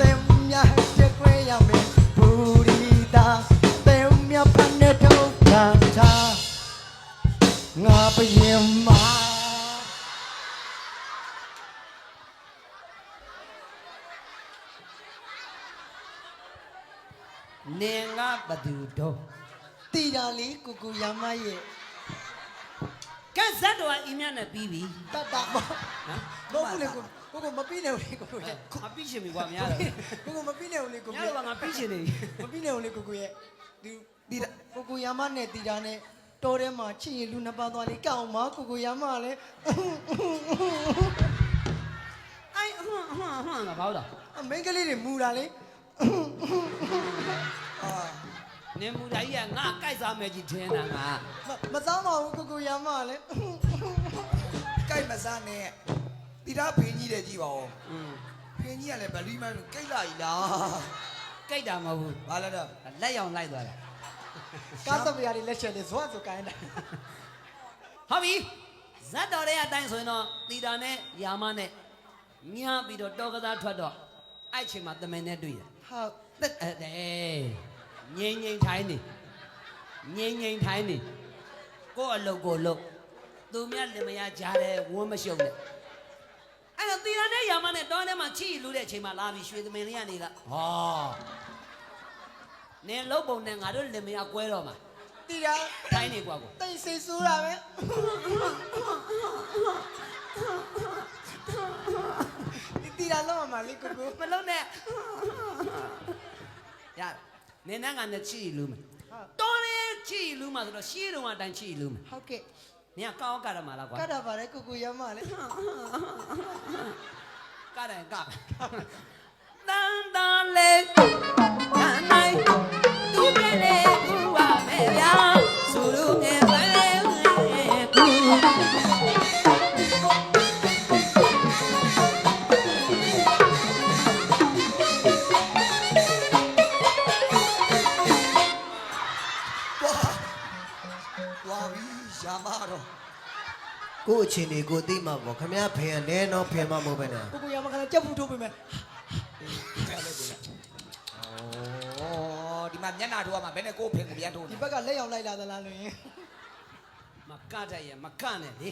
တင်မြတဲ့ကွယ်ရမယ်ဘူရီတာ ငါဘယင်မာ နေငါဘသူတော့ တီတာလေးကိုကိုရမရဲ့ ကဲဇက်တော်အီးမြနဲ့ပြီးပြီ တတ်တာမဟုတ်လေကိုမပြီးနေဘူးလေကိုရဲ့ မပြီးရှင်ပြီကွာမရတော့ ကိုမပြီးနေဘူးလေကို မရ ရဲ့ တော့ငါပြီးရှင်နေ မပြီးနေဘူးလေကိုရဲ့ဒီတီတာကိုရမနဲ့တီတာနဲ့တော်ထဲမှာချစ်ရင်လူနှစ်ပါးသွားလေးကောက်မှာကိုရမလည်း အိုင်ဟွန်းငါဘာလို့ အမိန်းကလေးတွေမူတာလေ နေမူတိုင်းကငါကြိုက်စားမယ်ကြီးထင်းတာငါ မစားပါဘူးကိုရမလည်း ကြိုက်မစားနဲ့တီတာဖေးကြီးတယ်ကြည့်ပါဦး อืม ဖေးကြီးကလည်းဗလီမန်ကိတ်လာကြီးလား ကြိုက်တာမဟုတ်ဘူး ဘာလဲတော့ လက်ရောင်လိုက်သွားတာ ကားသမားတွေလက်ချက်တွေဇွတ်ဆိုကိုင်းတာ ဟုတ်ပြီဇက်တော်ရဲ့အတိုင်းဆိုရင်တော့တီတာနဲ့ယာမနဲ့ညားပြီးတော့တောကစားထွက်တော့အဲ့ချိန်မှာသမင်နဲ့တွေ့ရ ဟုတ် တက်တဲ့ငိမ့်ထိုင်းနေထိုင်းနေကို့အလုပ်ကိုလုပ်သူမြတ်လင်မယားကြားတဲ့ဝန်းမရှုံနဲ့အဲ့တော့တီတာနဲ့ယာမနဲ့တောထဲမှာချီလူတဲ့အချိန်မှာလာပြီးရွှေသမင်လေးကနေကဟောနင်လုတ်ပုံနဲ့ငါတို့လင်မယားကွဲတော့မှာ တီတာ ထိုင်းနေကွာကို တိတ်ဆိတ်ဆိုးတာပဲတီတာလုံးမှာလေကို မလုံးနဲ့ရနင်နဲ့ငါနဲ့ချီလူမယ်တော်လေချီလူမှာဆိုတော့ရှေးတုန်းကအတိုင်းချီလူမယ် ဟုတ်ကဲ့ နင်ကကောက်ကြရမှာလားကွာ ကတ်တာပါလေကိုရမလေ ကတယ်ကတန်တန်လေးတန်နိုင်သူပြည့်လေကူပါမယ်ဗျာစူလူငယ်ပဲကူ သွားပြီရှာမတော့ ကို့အချင်းတွေကိုသိမှာပေါ့ခမရဖင်ကနေတော့ဖင်မှာမဟုတ်ပဲနဲ့ ကိုရမကလည်းကြက်ဘူးထိုးပေးမယ် ဩဒီမှာမျက်နှာထိုးရမှာဘယ်နဲ့ကိုဖင်ကိုပြန်ထိုး ဒီဘက်ကလက်ရောက်လိုက်လာသလားလို့ရင် မကတတ်ရမကနဲ့လေ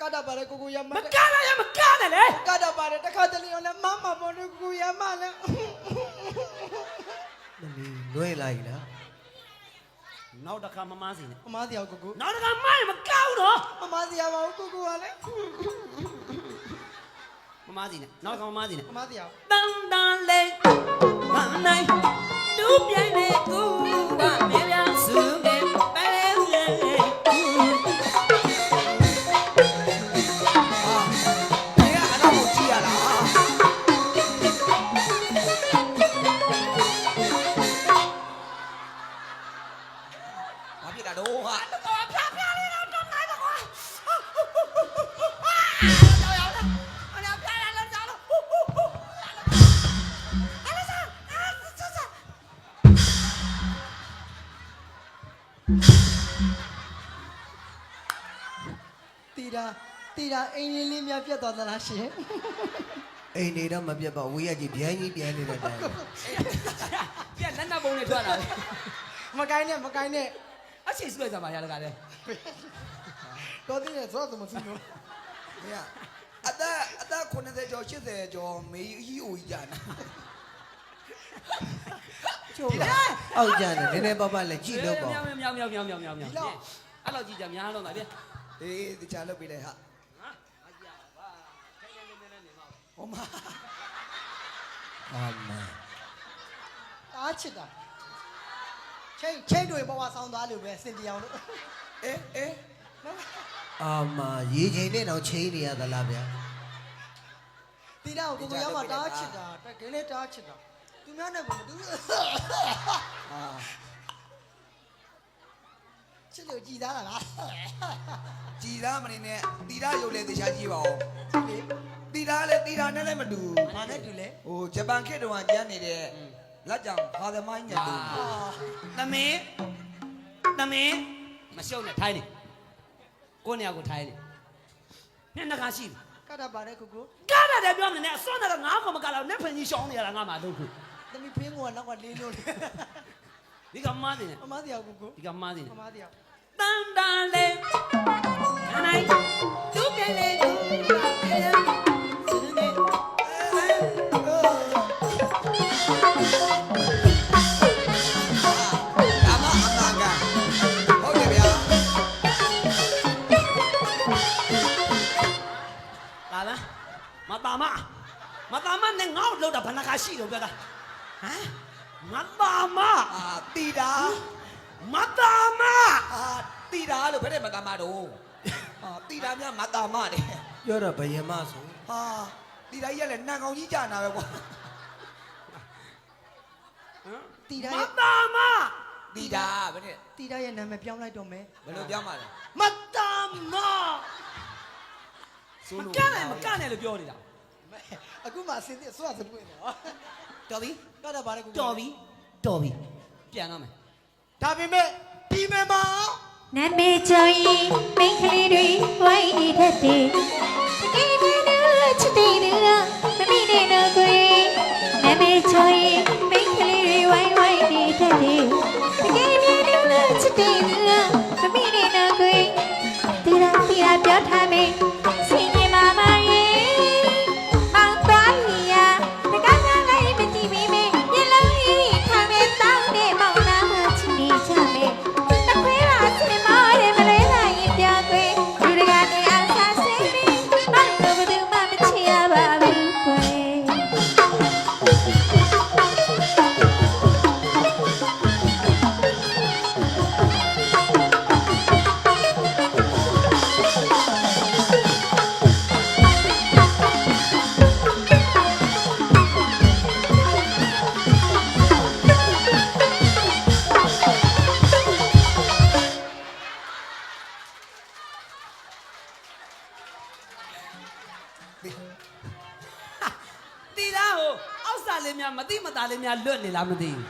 ကတ်တာပါလေကိုရမ မကနဲ့ရမကနဲ့လေ ကတ်တာပါလေတခါတလေအောင်လည်းမမပေါ်လို့ကိုရမလည်း မလီလွဲလိုက်လား နောက်တစ်ခါမမစီနဲ့ မမစီအောင်ကို နောက်တစ်ခါမရင်မကောက်တော့ မမစီအောင်ကိုကလည်း မမစီနဲ့နောက်တစ်ခါမမစီနဲ့ မမစီအောင် တန်တန်လေးမနိုင်သူပြိုင်နေကူကမြေပြစုငယ်ပဲလေ ဒီကအတော့ကိုကြည့်ရလားဘာဖြစ်တာတော့ဟာ တီတာအင်းလေးများပြတ်သွားသလားရှင် အိမ်နေတော့မပြတ်ပါဝေးရကြီးဗျိုင်းကြီးပြန်နေတဲ့တိုင် ပြက်လက်နက်ပုံးနဲ့ထွက်လာတယ် မကိုင်းနဲ့ အချိန်ဆွဲကြမှာရတကားလေ တော်သေးတယ်ဆိုတော့မသိဘူး မရအသက်90ကျော်80ကျော်မေးကြီးအိုကြီးကြာနေ ချိုးပါ အောက်ကြတယ်နည်းနည်းပါးပါးလည်းကြည့်လို့ပေါ့ မြောင်အဲ့လောက်ကြည့်ကြများတော့မှာဗျ အေးတခြားလုပ်ပေးလိုက်ဟာဟိုမှာ အာမန် တားချစ်တာချိန်တွေပေါ်မှာဆောင်းသွားလို့ပဲစင်တရားလို့ အေး အာမရေချိန်နဲ့တော့ချိန်နေရသလားဗျာ တီတာကိုရမတားချစ်တာတကယ်နဲ့တားချစ်တာသူများနဲ့ကိုမတူ ဟာ ချစ်လို့ကြည်သားလား ကြည်သားမနေနဲ့တီတာရုပ်လဲတခြားကြည့်ပါဦးတီတာလည်းတီတာနဲ့လည်းမတူ ဘာနဲ့တူလဲ ဟိုဂျပန်ခေတ်တုန်းကကျန်းနေတဲ့လက်ကြောင်ဟာသမိုင်းညတူ သမင်းမရှုံနဲ့ထိုင်းနေကိုနေရာကိုထိုင်းနေနှစ်ခါရှိပြီ ကတ်တာပါလေကို ကားတယ်ပြောမနေနဲ့အစွမ်းတော့ငါ့ကောင်မကလောက်နဲ့ဖန်ကြီးရှောင်းနေရတာငါမှလုပ်ခု သမီးဖေးငိုကနောက်ကလေးလို့ ဒီကမားနေ မမစီအောင်ကို ဒီကမားနေ မမစီအောင် တန်တန်လေး လောက်တာဘဏ္ဍာကရှိတော့ပြောတာဟမ်မတာမ အာတီတာ မတာမ အာတီတာလို့ဘယ်နဲ့မတမတော့အာတီတာများမတာမတယ် ပြောတော့ဘယမဆို ဟာတီတာကြီးကလည်းနန်ကောင်ကြီးကြာနာပဲကွာတီတာ မ ရဲ့ တာမ တီတာဘယ်နဲ့ တီတာရဲ့နာမည်ပြောင်းလိုက်တော့မယ် ဘယ်လိုပြောင်းပါလဲ မတာမ ဆို မ လို့ ကနဲ့မကနဲ့လို့ပြောနေတာ အခုမှအစင်းအစွတ်စပွင့်တော့ တော်ပြီ ကတာပါလေကို တော်ပြီတော်ပြီပြန်တော့မယ် ဒါပေမဲ့ဒီမဲ့မှာ နာမည်ကျော်ရင်မိန်းကလေးတွေဝိုင်းနေတတ်တယ်။ဒီနေ့တော့ချစ်တယ်နော်မမီးနဲ့တော့ကိုယ်နာမည်ကျော်ရင်မိန်းကလေးတွေဝိုင်းနေတတ်တယ်။ဒီနေ့တော့ချစ်တယ်နော်မမီးနဲ့တော့ကိုယ်ဒီလားပြောထားမယ်စင်ကြီးမမရဲ့မောင်သွားရတကားကားလေးမကြည့်မိမေမျက်လုံးကြီးထားမဲ့တောင်းနဲ့မောင်နာမချစ်နေကြမယ် တခွေးပါစင်မော်ရဲ့မလေးလာရင်ပြခွေလူတကာတွေအားစားစိတ်ပြီးမတော်ဘူးမမချရပါဘူးခွေ တီတာဟိုအောက်စာလေးများမတိမတာလေးများလွတ်နေလားမသိဘူး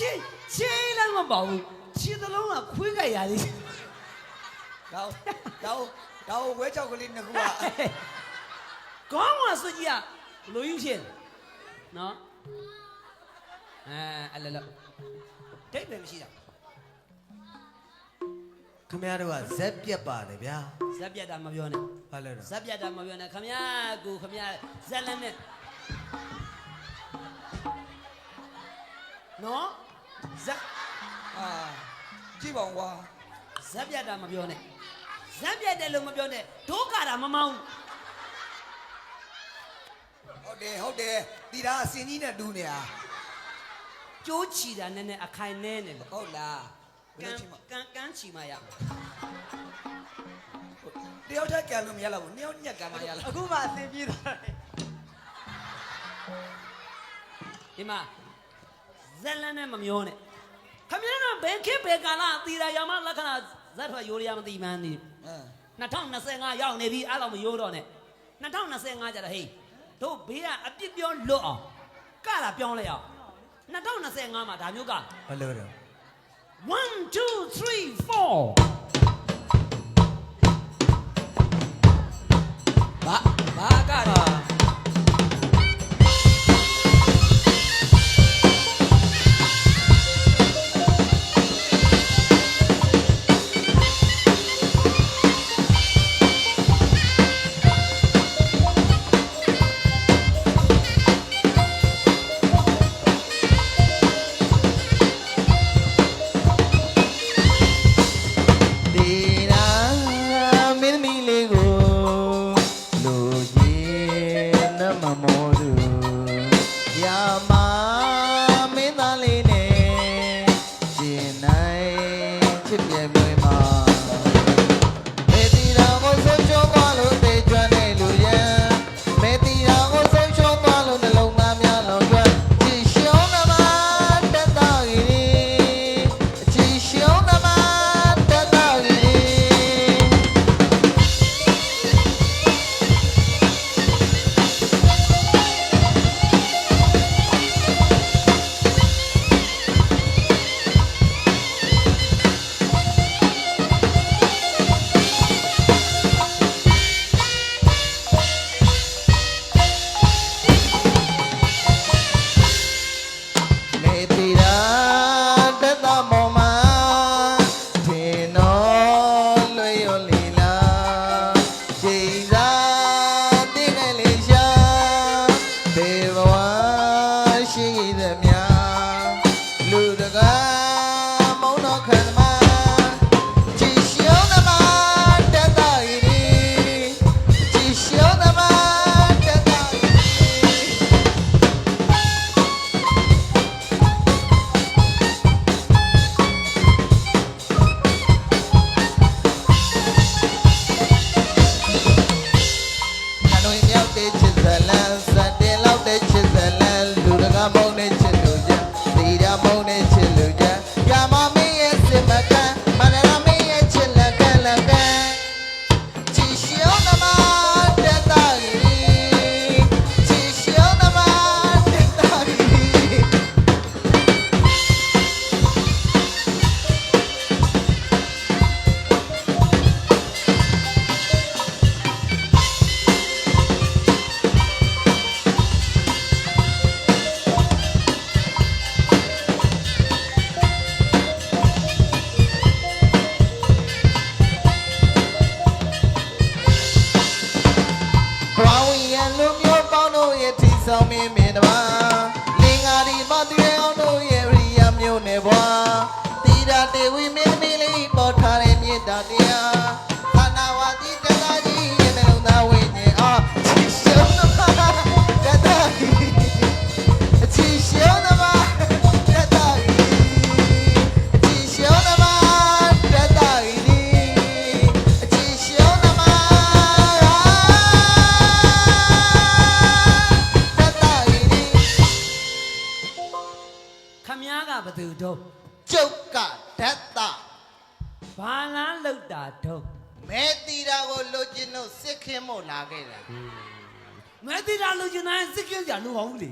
ချင်းလည်းမပေါ့ဘူးခြေသလုံးကခွေးကြရလေး တော့ဝဲချောက်ကလေးနှစ်ခုက ကောင်းမှာစွကြီးကလူယူရှင်နော်အဲ့လေလို့ဒိတ်ပဲမရှိတာ ခမရတို့ကဇက်ပြက်ပါတယ်ဗျာ ဇက်ပြတ်တာမပြောနဲ့ ဘာလဲတော့ ဇက်ပြတ်တာမပြောနဲ့ခမရကိုခမရဇက်လက်နဲ့နော်ဇက် အာကြည့်ပါဦးကွာ ဇက်ပြတ်တာမပြောနဲ့ဇက်ပြတ်တယ်လို့မပြောနဲ့ဒုက္ခတာမမောင်း ဟုတ်တယ်တီတာအစင်ကြီးနဲ့တူနေတာ ကျိုးချီတာနဲ့အခိုင်နဲနဲ့လို့ ဟုတ်လားဘယ် က လို န်း ချင်းမ ကန်းချီမှရ တယောက်တည်းကန်လို့မရတော့ဘူးနှစ်ယောက်ညက်ကန်မှရလား အခုမှအစင်းပြေးသွားတယ် ဒီမှာဇက်လက်နဲ့မမျောနဲ့ခမရကဘယ်ခေတ်ဘယ်ကာလအတီရာရမလက္ခဏာဇက်ထွက်ရိုးရမသိမှန်းဒီ 2025ရောက်နေပြီအဲ့လောက်မရိုးတော့နဲ့2025ကျတော့ဟေးတို့ဘေးကအပြစ်ပြောလွတ်အောင်ကတာပြောင်းလိုက်အောင်2025မှာဒါမျိုးက ဘာလို့တော့ 1 2 3 4 ဘာကလဲ တီတာမင်းသမီးလေးကိုလူကြီးနမမောသူရာမမင်းသားလေးနဲ့ရှင်နိုင်ချစ်ပြဲပြဲမှာမေတီတာကိုဆုံးရှုံးသွားလို့တေကျွမ်းနေလူရန်မေတီတာကိုဆုံးရှုံးသွားလို့နှလုံးသားများလုံးကျွမ်းချစ်ရှုံးသမားတက်တော်ကြီးချစ်ရှုံးသမားတက်တော်ကြီး နေတီရာတက်တာမောင်မထင်တော်လွေရောလီလာချိန်သာတင်းငယ်လေးရှာဘေဘဝရှိသည်များလူတကာမောင်တော်ခံသမားချီရှုံးသမာ အောင်မင်းမင်းတပါလင်္ကာဒီမတည်အောင်တို့ရဲ့ရိယာမျိုးနဲ့ဘွာတိရာတေဝီမင်းမင်းလေးပေါ်ထားတဲ့မြေတာတရားခန္ဓာဝတိတကားကြီးရဲ့နှလုံးသားဝိညာဉ်အားချီရှုံးသမားတတချီရှုံးသမားတတချီရှုံးသမားတတချီရှုံးသမားခမည်းကဘသူတော့ ကျုပ်ကဓာတ်တာ ဘာလားလောက်တာတော့ မဲတီတာကိုလိုချင်လို့စစ်ခင်းမို့လာခဲ့တာ မဲတိတာလူကျင်တိုင်းစစ်ကင်းကြလူအောင်လေ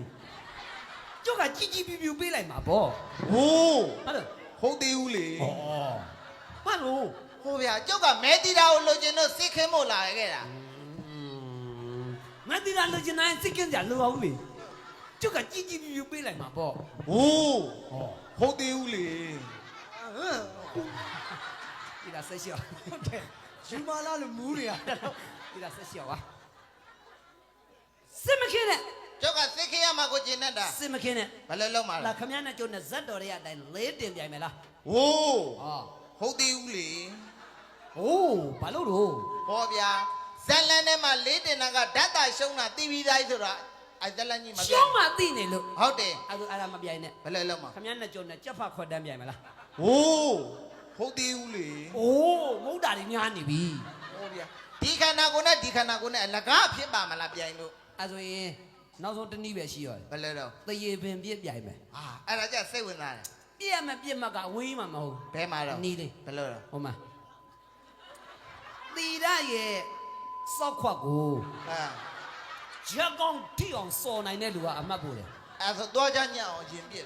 ကျုပ်ကជីជីပြူပြူပေးလိုက်မှာပေါ့ ဟိုး ဟုတ်တယ် ဟုတ်သေးဘူးလေ ဩဘာလို့ ဟိုဗျာကျုပ်ကမဲတီတာကိုလိုချင်လို့စစ်ခင်းမို့လာခဲ့တာ မဲတိတာလူကျင်တိုင်းစစ်ကင်းကြလူအောင်လေကျုပ်ကជីជីပြူပြူပေးလိုက်မှာပေါ့ ဟိုးဟုတ်သေးဘူးလေ ဒီလားဆက်ရှော့ဟုတ်တယ် ယူမာလာလို့မူးနေရ ဒီလားဆက်ရှော့ပါစစ်မခင်းနဲ့ ကျုပ်ကစစ်ခင်းရမှာကိုကျင်နေတာ စစ်မခင်းနဲ့ ဘယ်လိုလုပ်မှာ လာ လဲ ခမည်းနဲ့ကျုပ်နဲ့ဇက်တော်တွေအတိုင်းလေးတင်ပြိုင်မယ်လား ဟိုး ဟော ဟုတ်သေးဘူးလေ ဟိုးဘာလို့တော့ ဟောဗျာဇက်လန်ထဲမှာလေးတင်တာကဓာတ်တာရှုံးတာတီဗီတိုင်းဆိုတာအဲဇက်လန်ကြီးမပြ ရှုံးမှသိနေလို့ ဟုတ်တယ် အဲ့ဒါမပြိုင်နဲ့ ဘယ်လိုလုပ်မှာ ခမည်းနဲ့ကျုပ်နဲ့ကြက်ဖတ်ခွက်တန်းပြိုင်မလား ဟိုးဟုတ်သေးဘူးလေ အိုးမဟုတ်တာတွေများနေပြီ ဟောဗျာဒီခန္ဓာကိုယ်နဲ့ဒီခန္ဓာကိုယ်နဲ့အလကားဖြစ်ပါမလားပြိုင်လို့ အဲ့ဆိုရင်နောက်ဆုံးတစ်နည်းပဲရှိရတယ် ဘယ်လိုတော့ တရေပင်ပြစ်ပြိုင်မယ် အာအဲ့ဒါကြစိတ်ဝင်စားတယ် ပြစ်ရမယ်ပြစ်မှတ်ကဝေးမှမဟုတ် ဘဲမှာတော့ နီးလေး ဘယ်လိုတော့ ဟိုမှာတီရရဲ့စောက်ခွက်ကို အာ ရက်ကောင်းထိအောင်စော်နိုင်တဲ့လူကအမှတ်ဖို့လေ အဲ့ဆိုတော့ကြညံ့အောင်ရင်ပြစ်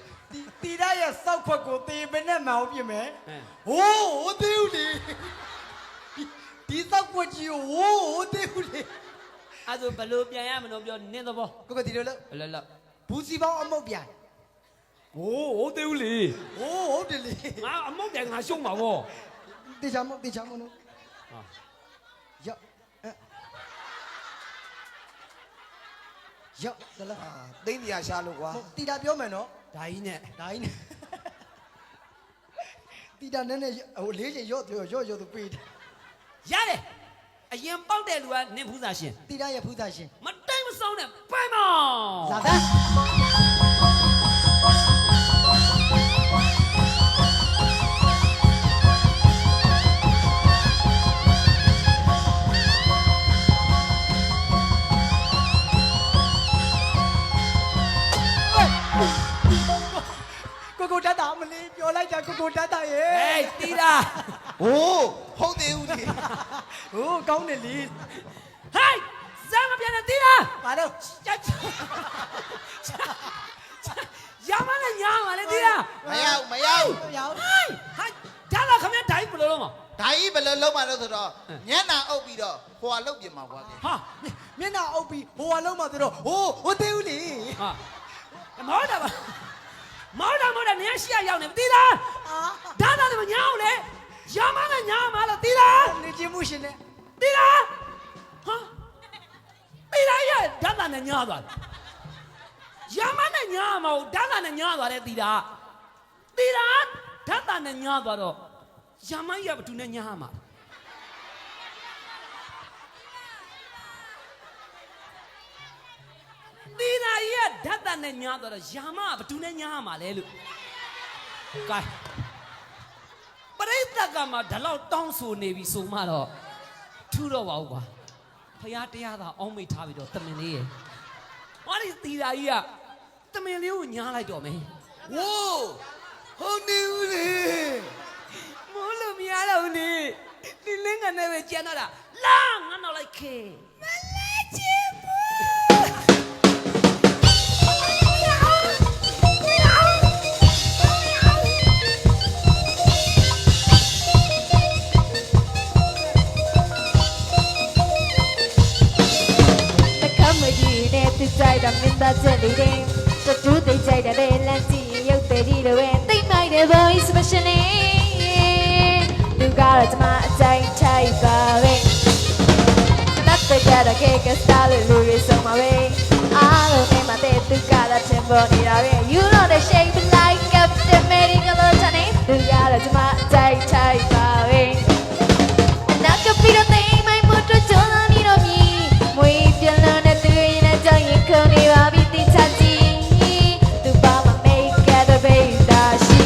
တီတာရဲ့စောက်ခွက်ကိုတေပနဲ့မအောင်ပြင်မယ် ဟမ် ဟိုးသေးဦးလေဒီစောက်ခွက်ကြီးကိုဟိုးသေးဦးလေ အဲ့ဆိုဘယ်လိုပြန်ရမလို့ပြောနင်းသဘော ကိုကဒီလိုလို့ ဘယ်လိုလဲ ဘူးစီပေါင်းအမုတ်ပြန် ဟိုးဟုတ်သေးဘူးလေ ဟိုးဟုတ်တယ်လေ ငါအမောက်ပြန်ငါရှုံးမှာဗော တေချာမတေချာမလို့ ဟာ ရောက်ရောက်ဒလား သိမ့်ရရှာလို့ကွာ တီတာပြောမယ်နော် ဒါကြီးနဲ့ ဒါကြီးနဲ့တီတာနဲ့ဟိုလေးချိန်ရော့သူပေးတယ် ရတယ်အရင်ပေါက်တဲ့လူကနင်းဖူးစာရှင် တီတာရဲ့ဖူးသားရှင် မတိတ်မဆောင်နဲ့ပိုင်မောင် လာသား ကိုတတ်တာမလေးပြောလိုက်တာကိုတတ်တာရဲ့ ဟေးတီတာ ဟိုးဟုတ်သေးဘူးလေ ဟိုးကောင်းတယ်လေ ဟေးဇာမပြန်နဲ့တီတာ ဘာလို့ ရမနဲ့ညာမလဲတီတာ မရောက်မရောက် ရောက် ဟိုင်းဟာဒါလာခမဒိုင်းဘယ်လိုလုပ်မ ဒါကြီးဘယ်လိုလုပ်မှာလဲဆိုတော့ညံ့နာအုပ်ပြီးတော့ဟိုကလုတ်ပြင်မှာကွာ ဟာ မျက်နှာအုပ်ပြီးဟိုကလုံးမှဆိုတော့ဟိုးဟိုသေးဦးလေ ဟာမောတာပါမောတာနေရာရှိရရောက်နေတီတာ အာ ဒါသာလည်းညာအောင်လေရမနဲ့ညာမလားတီတာ နေချင်းမှုရှင်နဲ့ တီတာဟာတီတာရဒါသာနဲ့ညာသွားရမနဲ့ညာမဟုတ်ဒါသာနဲ့ညာသွားတယ်တီတာဒါသာနဲ့ညာသွားတော့ရမရဘသူနဲ့ညာမှာတီတာရဓာတ်တန်နဲ့ညာတော့ရမဘသူနဲ့ညာမှာလဲလို့ကဲပရိသတ်ကမှဒါလောက်တောင်းဆိုနေပြီဆိုမှတော့ထူတော့ပါဘူးကွာဖရာတရားသာအောင်းမိတ်ထားပြီးတော့တမင်လေးရဲ့ဟောဒီတီတာကြီးကတမင်လေးကိုညာလိုက်တော့မယ် ဝိုးဟုတ်နေဦးလေ မိုးလို့မရတော့ဘူးလေဒီလင်းကနေပဲကျန်တော့တာလာငါတော့လိုက်ခေမလဲချင်ဘူး တကမကြီးနဲ့သူကြိုက်တာမင်းသားချက်လေးတဲ့တတူးသိကြိုက်တယ်လမ်းကြည့်ရုပ်သေးဒီလိုပဲသိမိုက်တဲ့ voice specially သူကတော့ကျမအကြိုက်ထိုက်ပါပဲလက်တကြတဲ့ကေကစတာလေးလူတွေဆုံးပါပဲအားလုံးနဲ့မတည့် သူကတော့ချင်ပေါ်နေတာပဲ You know the shape like Captain America လို့ချနေသူကတော့ဒီမှာတိုက်ထိုက်ပါပဲနောက်ကပြီးတော့သိမိုင်းမို့တော့ကြောင်းလာနေတော့မြည်မွေးပြန်လို့နဲ့သူရင်နဲ့ကြောင်းရင်ခုန်နေပါပြီတိချကြည့်သူပါမ make it the baby ဒါရှိ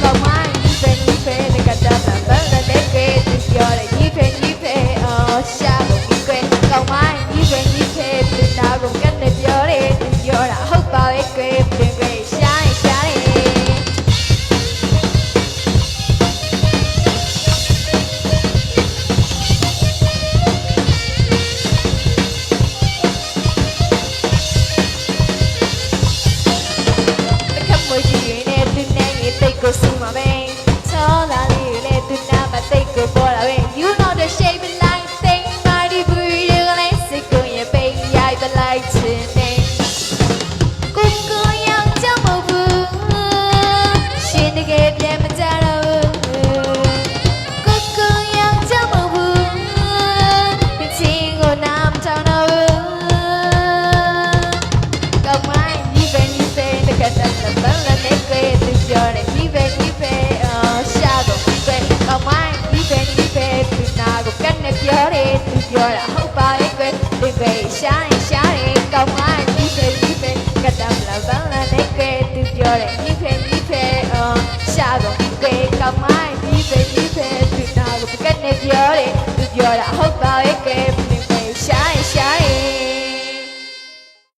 ကောင်းမှဒီပဲဒီပဲလေကတာတာဘယ်နဲ့လဲကေသူပြောတယ်ဒီပဲဒီပဲအော်ရှာလို့ဒီကွယ်ကောင်းမှဒီပဲဒီပဲသူနာကိုကနေပြောတယ်သူပြောတာဟုတ်ပါရဲ့ကွယ်ပြင်ကွယ်ရှာနေရှာနေကိုစီမပဲချောလာလေးလေသူနာမသိကိုပေါ်လာပဲ You know the shape like thing mighty breed ကလေးစိတ်ကိုရင်ပိတ်ရိုက်ပလိုက်ချင်နေကိုကိုရောက်ကြမဘူးရှင်တကယ်ပြန်မကြတော့ဘူးကိုကိုရောက်ကြမဘူးပြချင်းကိုနားမထောင်တော့ဘူးကောင်းမိုင်းဒီပဲဒီပဲတကယ်တော့ဘယ်လိုလဲကွယ်သူပြောတယ်ဒီပဲဒီပဲရှာတော့ကွယ်ကောင်းမိုင်းဒီပဲဒီပဲသူနာကိုကနေပြောတယ်သူပြောတာဟုတ်ပါရဲ့ကွယ်ဒီပဲရှာနေရှာနေကောင်းမိုင်းဒီပဲဒီပဲကတမ်းလာဘာလာနေကွယ်သူပြောတယ်ဒီပဲဒီပဲရှာတော့ကွယ်ကောင်းမိုင်းဒီပဲဒီပဲသူနာကိုကနေပြောတယ်သူပြောတာဟုတ်ပါရဲ့ကွယ်